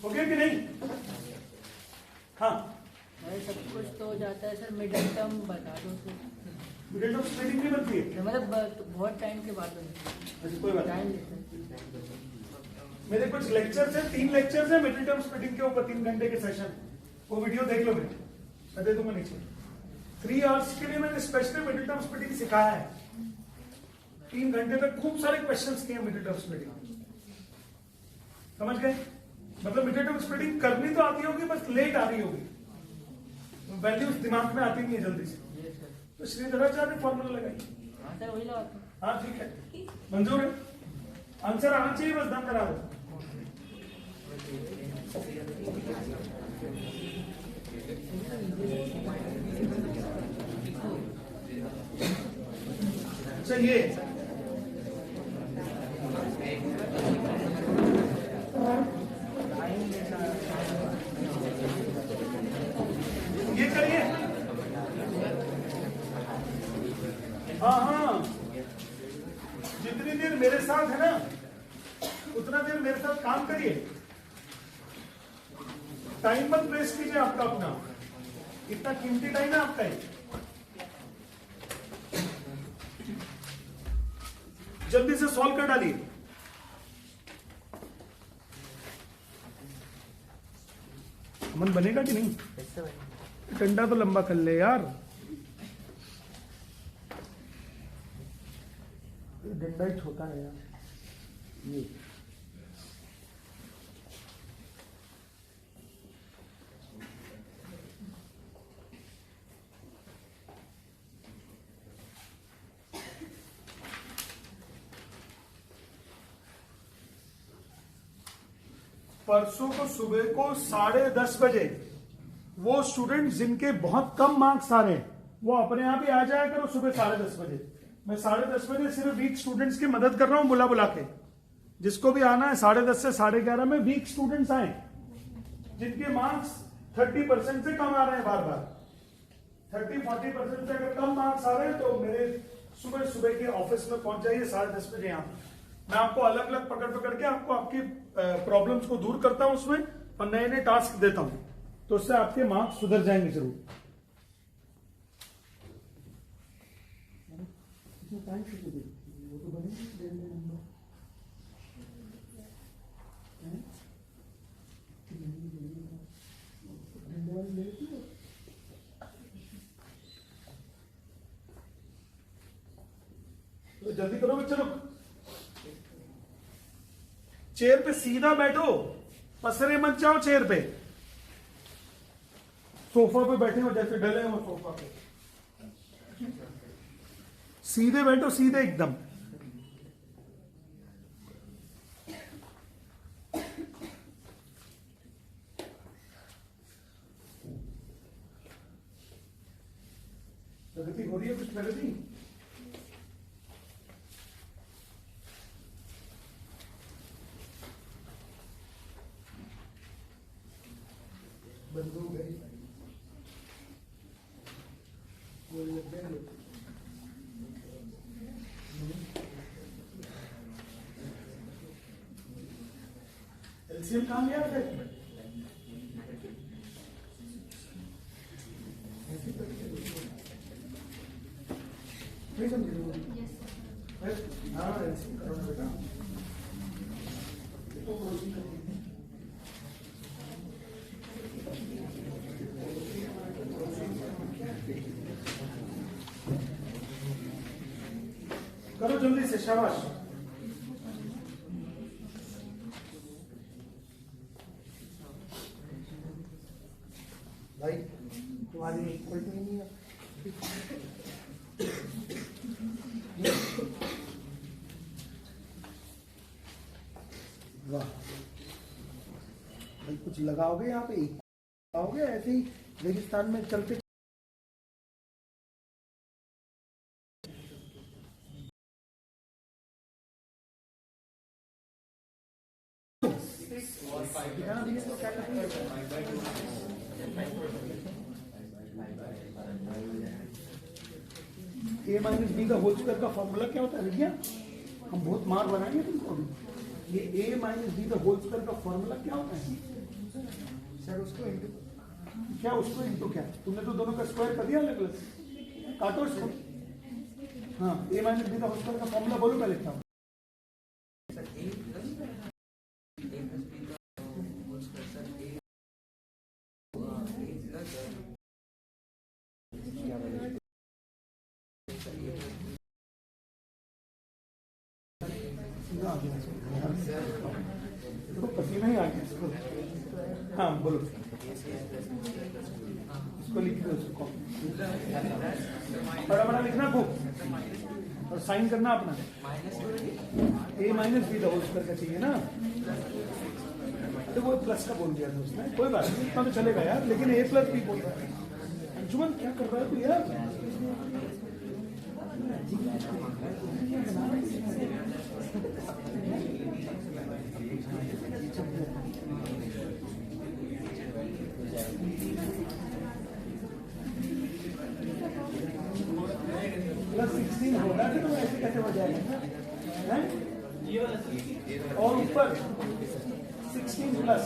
हो गया कि नहीं? हाँ सब कुछ तो हो जाता है सर. मिडिल टर्म बता दो सर. मिडिल टर्म स्प्लिटिंग नहीं बनती है मतलब बहुत टाइम के बाद बनती है. कोई बात टाइम नहीं. लेते हैं. मेरे कुछ लेक्चर्स हैं, 3 लेक्चर्स हैं मिडिल टर्म स्प्लिटिंग के ऊपर, 3 घंटे के सेशन. वो वीडियो देख लो मेरे, मैं दे दूंगा नीचे. 3 आवर्स के लिए मैंने स्पेशली मिडिल टर्म स्प्लिटिंग सिखाया है. 3 घंटे तक खूब सारे क्वेश्चंस किए मिडिल टर्म स्प्लिटिंग. समझ गए? मतलब मिडिल टर्म स्प्लिटिंग करनी तो आती होगी, बस लेट आ रही होगी. वैल्यूज दिमाग में आती नहीं है जल्दी से, ये सर। तो श्रीधराचार्य ने फॉर्मूला लगाई। हाँ सर वही लगाते हैं। हाँ ठीक है, मंजूर है, आंसर आना चाहिए, बस दम करा दो। अच्छा ये करिए। हाँ हाँ, जितनी देर मेरे साथ है ना उतना देर मेरे साथ काम करिए, टाइम मत वेस्ट कीजिए आपका अपना, इतना कीमती टाइम है आपका ही। जल्दी से सॉल्व कर डालिए। मन बनेगा कि नहीं? डंडा तो लंबा कर ले यार, डंडा ही छोटा है यार। ये परसों को सुबह को 10:30 बजे वो स्टूडेंट जिनके बहुत कम मार्क्स आ रहे हैं वो अपने आप ही आ जाया करो सुबह 10:30 बजे। मैं 10:30 बजे सिर्फ वीक स्टूडेंट्स की मदद कर रहा हूं, बुला बुला के। जिसको भी आना है 10:30 से 11:30 में वीक स्टूडेंट्स आए, जिनके मार्क्स 30% से कम आ रहे हैं, बार बार 30-40% से अगर कम मार्क्स आ रहे हैं तो मेरे सुबह सुबह के ऑफिस में पहुंच जाइए 10:30 बजे। यहाँ मैं आपको अलग अलग पकड़ पकड़ के आपको आपकी प्रॉब्लम्स को दूर करता हूं उसमें, और नए नए टास्क देता हूं, तो उससे आपके मार्क्स सुधर जाएंगे जरूर। तो जल्दी करो बच्चे लोग, चेयर पे सीधा बैठो, पसरे मत जाओ चेयर पे। सोफा पे बैठे हो जैसे डले हो सोफा पे, सीधे बैठो, सीधे एकदम। प्रगति हो रही है कुछ? प्रगति बंद हो गई, एलसीएम कहाँ गया फिर? नहीं समझे लोग? हाँ एलसीएम करो ना बेटा, देखो क्लोजिंग करो। करो जल्दी से, शाबाश। भाई तुम्हारी कोई नहीं है। वाह भाई, कुछ लगाओगे यहाँ पे? लगाओगे ऐसे ही रेगिस्तान में चलते? ए माइनस बी का होल स्क्वायर का फॉर्मूला क्या होता है भैया? हम बहुत मार बनाएंगे तुमको भी। ये ए माइनस बी का होल स्क्वायर का फॉर्मूला क्या होता है सर? उसको इंटू क्या, उसको इंटू क्या? तुमने तो दोनों का स्क्वायर कर दिया अलग अलग, काटो इसको। हाँ, ए माइनस बी का होल स्क्वायर का फॉर्मूला बोलो, मैं लिखता हूँ। पसीना ही आ गया। हाँ बोलो, इसको लिख दो, उसको बड़ा बड़ा लिखना खूब और साइन करना अपना। ए माइनस बी होल स्क्वायर का चाहिए ना, तो वो प्लस का बोल दिया था उसने, कोई बात नहीं, इतना तो चलेगा यार, लेकिन ए प्लस बी बोल रहा है। अंजुमन क्या कर रहा है तू यार? प्लस 16 होगा कि तो ऐसे कैसे हो जाएगा हैं? और ऊपर 16 प्लस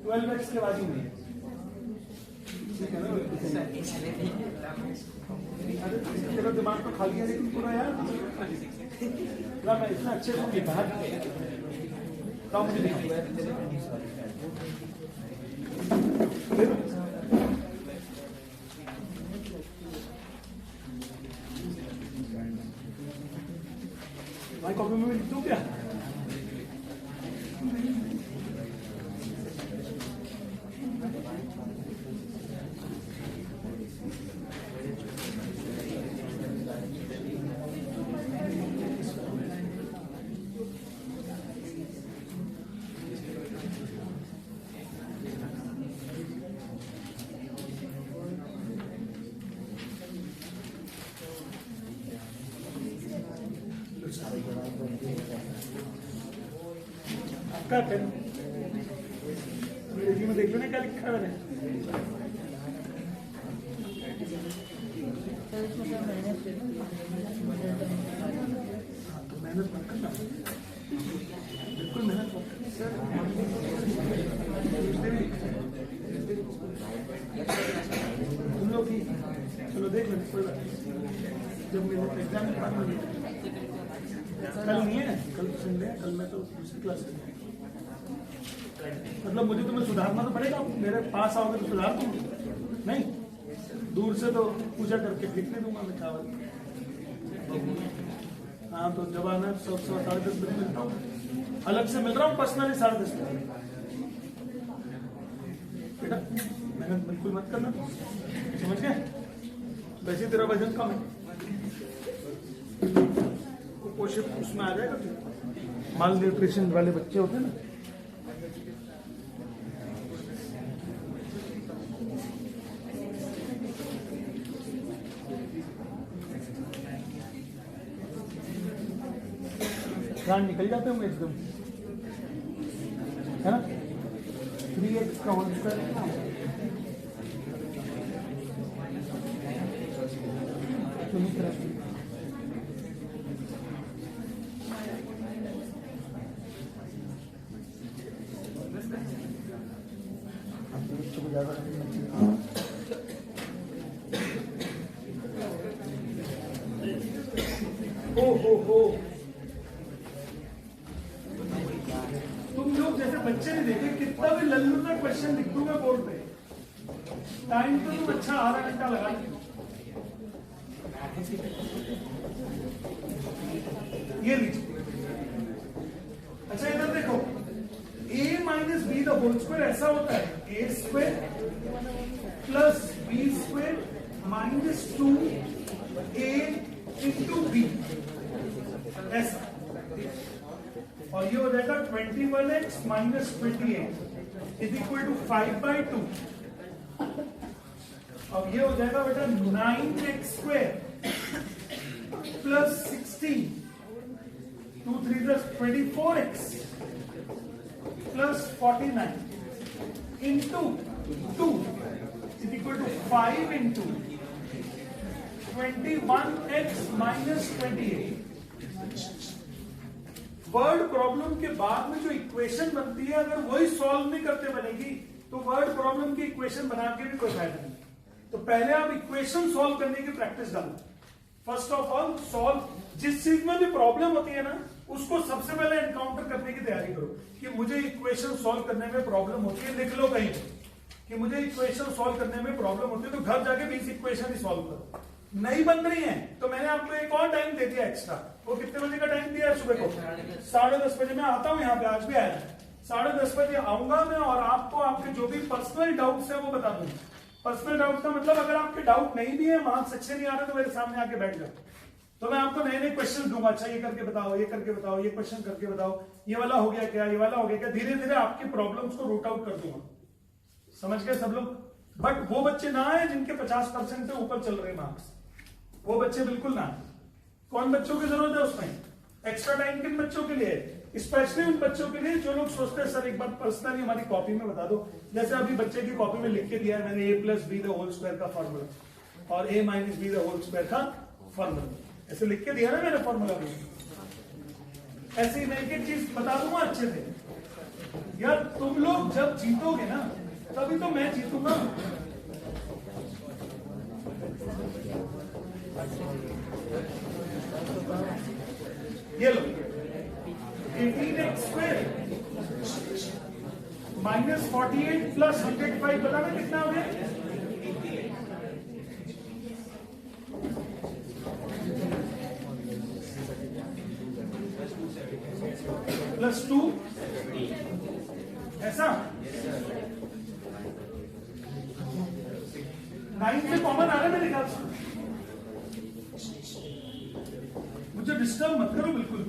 12x के बाजू में, ठीक है ना? तेरा दिमाग तो खाली है लेकिन पूरा यार, मैं इतना अच्छे से लिखा है, मुझे लिखा भाई, कॉपी में लिख दूं क्या? आपका पेन अंग्रेजी में देख लो ना क्या लिखा है मैंने। सर इसमें क्या मेहनत मेहनत मत करना, बिल्कुल मेहनत मत तुम लोग की, चलो देख लो, जब मेरे एग्जाम में कल नहीं है, कल संडे है, कल मैं तो दूसरी क्लास में, मतलब मुझे तुम्हें सुधारना तो पड़ेगा, मेरे पास आओगे तो सुधार दूंगी, नहीं दूर से तो पूजा करके लिखने दूंगा मैं चावल। हाँ तो जब आना 10:30 बजे मिलता हूँ, अलग से मिल रहा हूँ पर्सनली 10:30 बजे। बेटा मेहनत बिल्कुल मत करना, समझ गए? वैसे तेरा वजन कम है, कुपोषित उसमें आ जाएगा, माल न्यूट्रिशन वाले बच्चे होते हैं ना। प्राण निकल जाते होंगे एकदम, है ना? 3x का होल स्क्वायर हो। तुम लोग जैसे बच्चे नहीं देखे, कितना भी लल्लू का क्वेश्चन लिख दूंगा बोर्ड पे, टाइम तो तुम अच्छा आधा घंटा लगा। ये लीजिए, अच्छा इधर देखो, a minus B the whole square ऐसा होता है, a square plus B square minus 2a into B, ऐसा, और ये हो जाएगा 21x minus 28 is equal to 5/2। अब ये हो जाएगा बेटा 9x square plus 16 2 3 24x plus 49 into 2 is equal to 5 into 21x minus 28। Word problem के बाद में जो इक्वेशन बनती है, अगर वही सॉल्व नहीं करते बनेगी तो वर्ड प्रॉब्लम की इक्वेशन बना के भी कोई फायदा नहीं। तो पहले आप इक्वेशन सॉल्व करने की प्रैक्टिस डालो। फर्स्ट ऑफ ऑल सॉल्व, जिस चीज में भी प्रॉब्लम होती है ना, उसको सबसे पहले एनकाउंटर करने की तैयारी करो कि मुझे इक्वेशन सॉल्व करने में प्रॉब्लम होती है। लिख लो कहीं कि मुझे इक्वेशन सॉल्व करने में प्रॉब्लम होती है, तो घर जाके 20 इक्वेशन ही सॉल्व करो। नहीं बन रही है तो मैंने आपको एक और टाइम दे दिया एक्स्ट्रा। वो कितने बजे का टाइम दिया है? सुबह को 10:30 बजे मैं आता हूँ यहाँ पे, आज भी आया 10:30 बजे आऊंगा मैं और आपको आपके जो भी पर्सनल डाउट्स है वो बता दूंगा। पर्सनल डाउट का मतलब अगर आपके डाउट नहीं भी है, मार्क्स अच्छे नहीं आ रहे तो मेरे सामने आके बैठ जाओ, तो मैं आपको नए नए क्वेश्चन दूंगा। अच्छा ये करके बताओ, ये करके बताओ, ये क्वेश्चन करके बताओ, ये वाला हो गया क्या, ये वाला हो गया क्या, धीरे धीरे आपकी प्रॉब्लम्स को रूट आउट कर दूंगा। समझ गए सब लोग? बट वो बच्चे ना आए जिनके 50% से ऊपर चल रहे मार्क्स, वो बच्चे बिल्कुल ना आए। कौन बच्चों की जरूरत है उसमें? एक्स्ट्रा टाइम किन बच्चों के लिए? स्पेशली उन बच्चों के लिए जो लोग सोचते हैं सर एक बार पर्सनली हमारी कॉपी में बता दो। जैसे अभी बच्चे की कॉपी में लिख के दिया है मैंने a+b² का फॉर्मूला और a-b² का फॉर्मूला, ऐसे लिख के दिया ना मैंने फॉर्मूला भी। ऐसे ही मैं एक चीज बता दूंगा अच्छे से। यार तुम लोग जब जीतोगे ना तभी तो मैं जीतूंगा। ये लो 18x² -48 + 105 पता ना कितना हो गया? +2 ऐसा 9 से कॉमन आ रहा है मेरे ख्याल से। मुझे डिस्टर्ब मत करो बिल्कुल।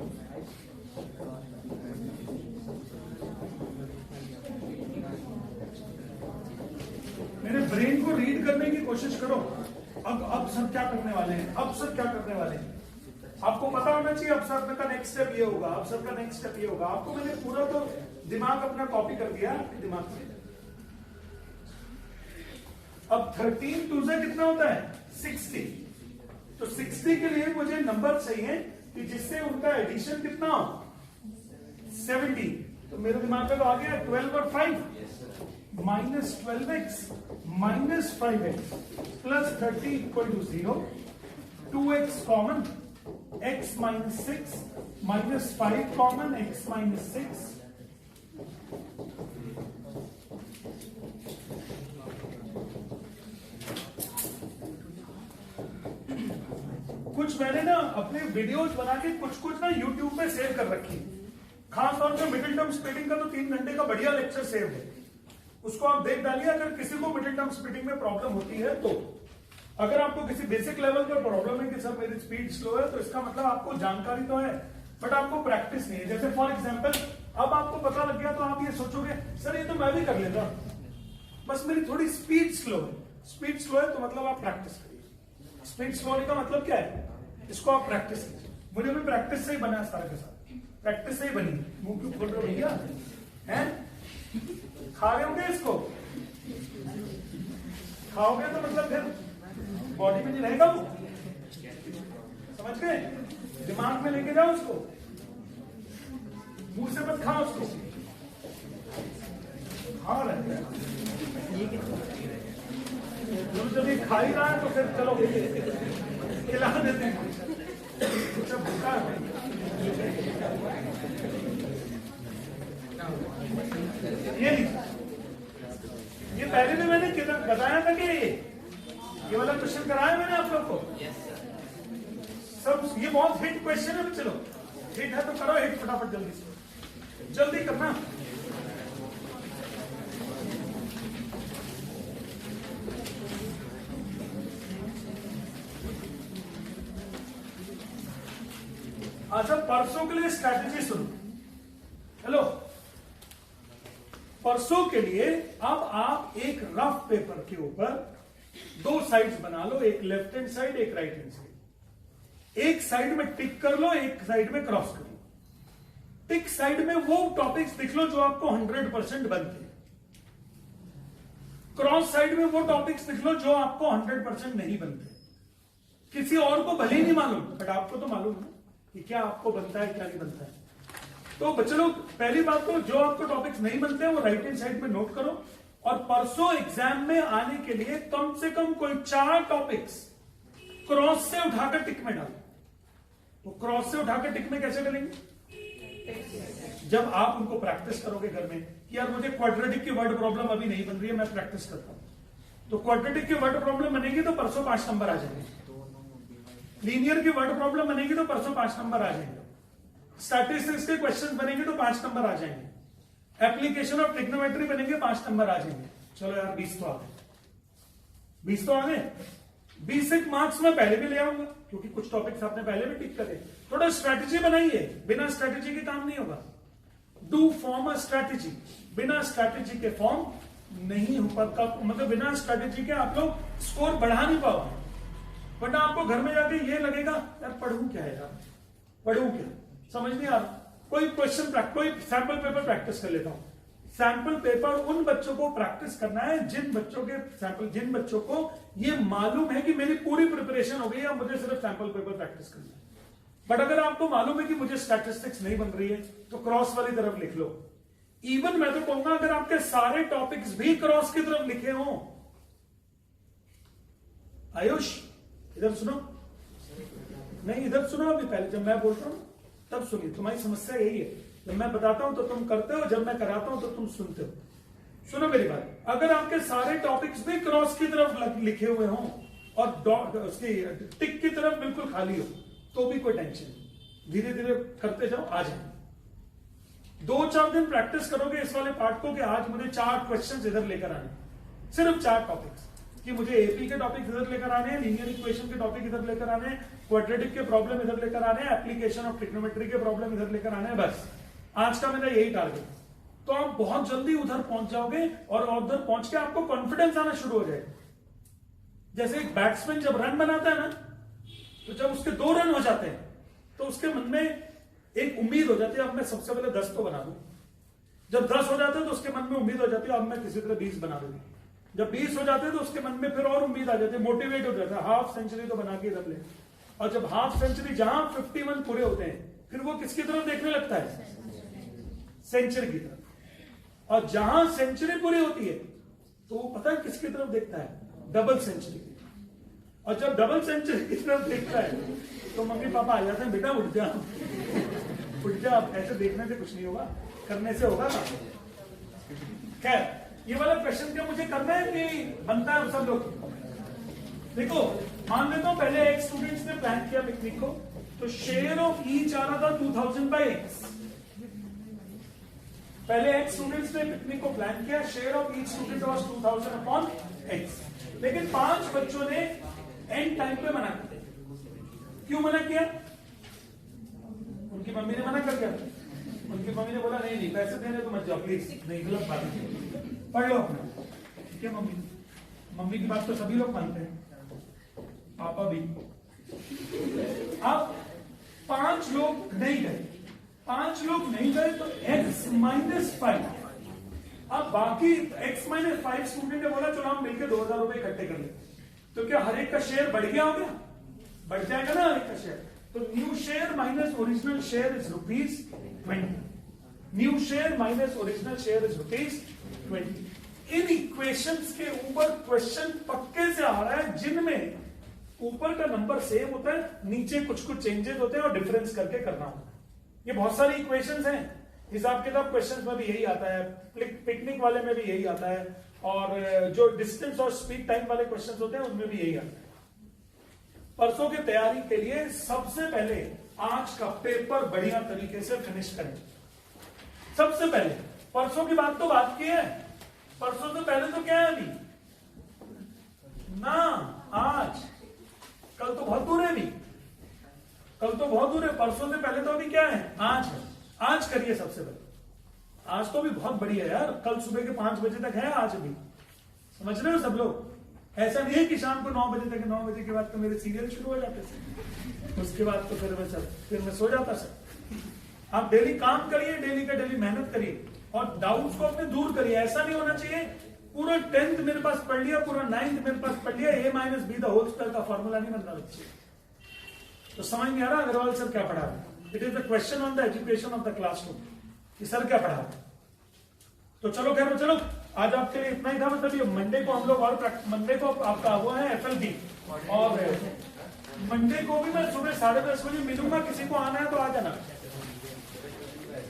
मेरे ब्रेन को रीड करने की कोशिश करो। अब सर क्या करने वाले हैं, अब सर क्या करने वाले हैं, आपको पता होना चाहिए। अब सर का नेक्स्ट स्टेप ये होगा, अब सर का नेक्स्ट स्टेप ये होगा। आपको मैंने पूरा तो दिमाग अपना कॉपी कर दिया आपके दिमाग में। अब 13 2 से कितना होता है? 60। तो 60 के लिए मुझे नंबर चाहिए कि जिससे उनका एडिशन कितना हो? 70। तो मेरे दिमाग में तो आ गया 12 और 5 -12x -5x + 30 = 0। 2x common, x -6 -5 common, x -6 कुछ मैंने ना अपने वीडियोस बना के कुछ ना यूट्यूब पे सेव कर रखी है। खास तौर पे मिडिल टर्म स्प्लिटिंग का तो 3 घंटे का बढ़िया लेक्चर सेव है, उसको आप देख डालिए। अगर किसी को मिडिल टर्म स्प्लिटिंग में प्रॉब्लम होती है तो, अगर आपको किसी बेसिक लेवल पर प्रॉब्लम है कि सर मेरी स्पीड स्लो है, तो इसका मतलब आपको जानकारी तो है बट आपको प्रैक्टिस नहीं है। जैसे फॉर एग्जांपल अब आपको पता लग गया तो आप ये सोचोगे सर ये तो मैं भी कर लेता, बस मेरी थोड़ी स्पीड स्लो है। स्पीड स्लो है तो मतलब आप प्रैक्टिस करिए। स्पीड स्लो होने का मतलब क्या है? इसको आप प्रैक्टिस कीजिए। मुझे भी प्रैक्टिस से ही बना सारा के साथ, प्रैक्टिस से ही बनी। मुंह क्यों खोल रहे हो भैया? हैं? खा रहे होंगे इसको? खाओगे तो मतलब फिर बॉडी में नहीं रहेगा वो, समझ गए? दिमाग में लेके जाओ उसको, मुंह से मत खाओ उसको। हाँ रहता है जब ये खा ही रहा है तो फिर चलो खिला देते हैं। जब भूखा है ये पहले भी मैंने बताया था कि ये वाला क्वेश्चन कराया मैंने आप लोग को। सब ये बहुत हिट क्वेश्चन है। चलो हिट है तो करो हिट फटाफट, जल्दी से जल्दी करना। अच्छा परसों के लिए स्ट्रैटेजी सुनो। हेलो, परसों के लिए अब आप एक रफ पेपर के ऊपर 2 साइड्स बना लो, एक लेफ्ट हैंड साइड एक राइट हैंड साइड। एक साइड में टिक कर लो, एक साइड में क्रॉस कर लो। टिक साइड में वो टॉपिक्स लिख लो जो आपको 100% बनते हैं। क्रॉस साइड में वो टॉपिक्स लिख लो जो आपको 100% नहीं बनते। किसी और को भले ही नहीं मालूम बट आपको तो मालूम है कि क्या आपको बनता है क्या नहीं बनता है। तो बच्चे लोग पहली बात तो जो आपको टॉपिक्स नहीं बनते हैं वो राइट हैंड साइड में नोट करो, और परसों एग्जाम में आने के लिए कम से कम कोई 4 टॉपिक्स क्रॉस से उठाकर टिक में डालो। वो क्रॉस से उठाकर टिक में कैसे डालेंगे? जब आप उनको प्रैक्टिस करोगे घर में कि यार मुझे क्वाड्रेटिक की वर्ड प्रॉब्लम अभी नहीं बन रही है, मैं प्रैक्टिस करता हूं, तो क्वाड्रेटिक की वर्ड प्रॉब्लम बनेगी तो परसों 5 नंबर आ जाएंगे। लीनियर की वर्ड प्रॉब्लम बनेगी तो परसों 5 नंबर आ जाएंगे। स्टैटिस्टिक्स के क्वेश्चन बनेंगे तो 5 नंबर आ जाएंगे। एप्लीकेशन ऑफ ट्रिग्नोमेट्री बनेंगे, 5 नंबर आ जाएंगे। चलो यार 20 तो आ गए, 20 तो आ गए। 20 मार्क्स में पहले भी ले आऊंगा क्योंकि कुछ टॉपिक्स आपने पहले भी टिक करे। थोड़ा स्ट्रैटेजी बनाइए, बिना स्ट्रैटेजी के काम नहीं होगा। डू फॉर्म अ स्ट्रैटेजी, बिना स्ट्रैटेजी के फॉर्म नहीं हो पाता, मतलब बिना स्ट्रैटेजी के आप लोग स्कोर बढ़ा नहीं पाओगे। वरना आपको घर में जाके ये लगेगा यार पढ़ूं क्या है, यार पढ़ूं क्या, समझ नहीं आ रहा। कोई क्वेश्चन कोई सैंपल पेपर प्रैक्टिस कर लेता हूं। सैंपल पेपर उन बच्चों को प्रैक्टिस करना है जिन बच्चों को ये मालूम है कि मेरी पूरी प्रिपरेशन हो गई है, मुझे सिर्फ सैंपल पेपर प्रैक्टिस करना है। बट अगर आपको मालूम है कि मुझे स्टैटिस्टिक्स नहीं बन रही है तो क्रॉस वाली तरफ लिख लो। इवन मैं तो कहूंगा अगर आपके सारे टॉपिक्स भी क्रॉस की तरफ लिखे हों। आयुष इधर सुनो, नहीं इधर सुनो, अभी पहले जब मैं बोलता हूं तब सुनिए। तुम्हारी समस्या यही है, जब मैं बताता हूं तो तुम करते हो, जब मैं कराता हूं तो तुम सुनते हो। सुनो मेरी बात, अगर आपके सारे टॉपिक्स भी क्रॉस की तरफ लिखे हुए हों और उसकी टिक की तरफ बिल्कुल खाली हो तो भी कोई टेंशन नहीं, धीरे धीरे करते जाओ, आ जाए। 2-4 दिन प्रैक्टिस करोगे इस वाले पार्ट को कि आज मुझे 4 क्वेश्चंस इधर लेकर आने, सिर्फ 4 टॉपिक्स, कि मुझे एपी के टॉपिक इधर लेकर आने हैं, लीनियर इक्वेशन के टॉपिक इधर लेकर आने हैं, क्वाड्रेटिक के प्रॉब्लम इधर लेकर आने हैं, एप्लीकेशन ऑफ ट्रिग्नोमेट्री के प्रॉब्लम इधर लेकर आने हैं। बस आज का मेरा यही टारगेट। तो आप बहुत जल्दी उधर पहुंच जाओगे और उधर पहुंच के आपको कॉन्फिडेंस आना शुरू हो जाएगा। जैसे एक बैट्समैन जब रन बनाता है ना, तो जब उसके 2 रन हो जाते हैं तो उसके मन में एक उम्मीद हो जाती है अब मैं सबसे पहले 10 तो बना दूं। जब 10 हो जाते हैं तो उसके मन में उम्मीद हो जाती है अब मैं किसी तरह 20 बना दूंगी। जब 20 हो जाते हैं तो उसके मन में फिर और उम्मीद आ जाती है, मोटिवेट हो जाता है, हाफ सेंचुरी तो बना के रख ले। और जब हाफ सेंचुरी जहां 51 पूरे होते हैं फिर वो किसकी तरफ देखने लगता है, सेंचुरी की तरफ। और जहां सेंचुरी पूरी होती है तो वो पता है किसकी तरफ देखता है, डबल सेंचुरी की। और जब डबल सेंचुरी की तरफ देखता है तो मम्मी पापा आ जाते हैं, बेटा उठ जा उठ जा, ऐसे देखने से कुछ नहीं होगा, करने से होगा ना। खैर ये वाला क्वेश्चन क्या मुझे करना है कि बनता है सब लोग? देखो मान लेता हूं पहले एक स्टूडेंट्स ने प्लान किया पिकनिक को, तो शेयर ऑफ ईच आ रहा था 2000 बाई एक्स। पहले एक्स स्टूडेंट्स ने पिकनिक को प्लान किया, share of each student was 2000 upon x. लेकिन 5 बच्चों ने एंड टाइम पे मना कर दिया। क्यों मना किया? उनकी मम्मी ने मना कर दिया। उनकी मम्मी ने बोला नहीं नहीं पैसे देने तो मत जाओ प्लीज, नहीं गलत बात है, पढ़ लो अपना। ठीक है मम्मी की बात तो सभी लोग मानते हैं, पापा भी। अब 5 लोग नहीं गए, 5 लोग नहीं गए तो x-5। अब बाकी x-5 स्टूडेंट ने बोला चलो हम मिलकर 2000 रुपए इकट्ठे कर ले। तो क्या हर एक का शेयर बढ़ गया हो गया? बढ़ जाएगा ना हर एक का शेयर। तो new share minus original share is ₹20। New share minus original share is ₹20। In equations के ऊपर क्वेश्चन पक्के से आ रहा है जिनमें ऊपर का नंबर सेम होता है, नीचे कुछ कुछ चेंजेस होते हैं और डिफरेंस करके करना होता है। ये बहुत सारी इक्वेशंस हैं, हिसाब किताब क्वेश्चंस में भी यही आता है, पिकनिक वाले में भी यही आता है, और जो डिस्टेंस और स्पीड टाइम वाले क्वेश्चंस होते हैं उनमें भी यही आता है। परसों की तैयारी के लिए सबसे पहले आज का पेपर बढ़िया तरीके से फिनिश करें। सबसे पहले परसों की बात तो बात की है, परसों से पहले तो क्या है अभी ना, आज कल तो बहुत दूर है अभी, कल तो बहुत दूर है, परसों से पहले तो अभी क्या है, आज है। आज करिए सबसे पहले, आज तो भी बहुत बढ़िया यार, कल सुबह के 5 बजे तक है आज भी, समझ रहे हो सब लोग। ऐसा नहीं है कि शाम को 9 बजे तक, 9 बजे के बाद तो मेरे सीरियल शुरू हो जाते थे, उसके बाद तो फिर मैं सो जाता सर। आप डेली काम करिए, डेली का डेली मेहनत करिए और डाउट्स को अपने दूर करिए। ऐसा नहीं होना चाहिए पूरा 10th मेरे पास पढ़ लिया, पूरा 9th मेरे पास पढ़ लिया, a-b द होल स्क्वायर का फॉर्मूला नहीं बनना बच्चे। तो समझ नहीं आ रहा अग्रवाल सर क्या पढ़ा रहे? It is the question on the education of the classroom कि सर क्या पढ़ा रहे। तो चलो खैर चलो, आज आपके लिए इतना ही था। मतलब ये मंडे को हम लोग और मंडे को आपका हुआ है FLB, और मंडे को भी मैं सुबह 10:30 बजे मिलूंगा, किसी को आना है तो आ जाना।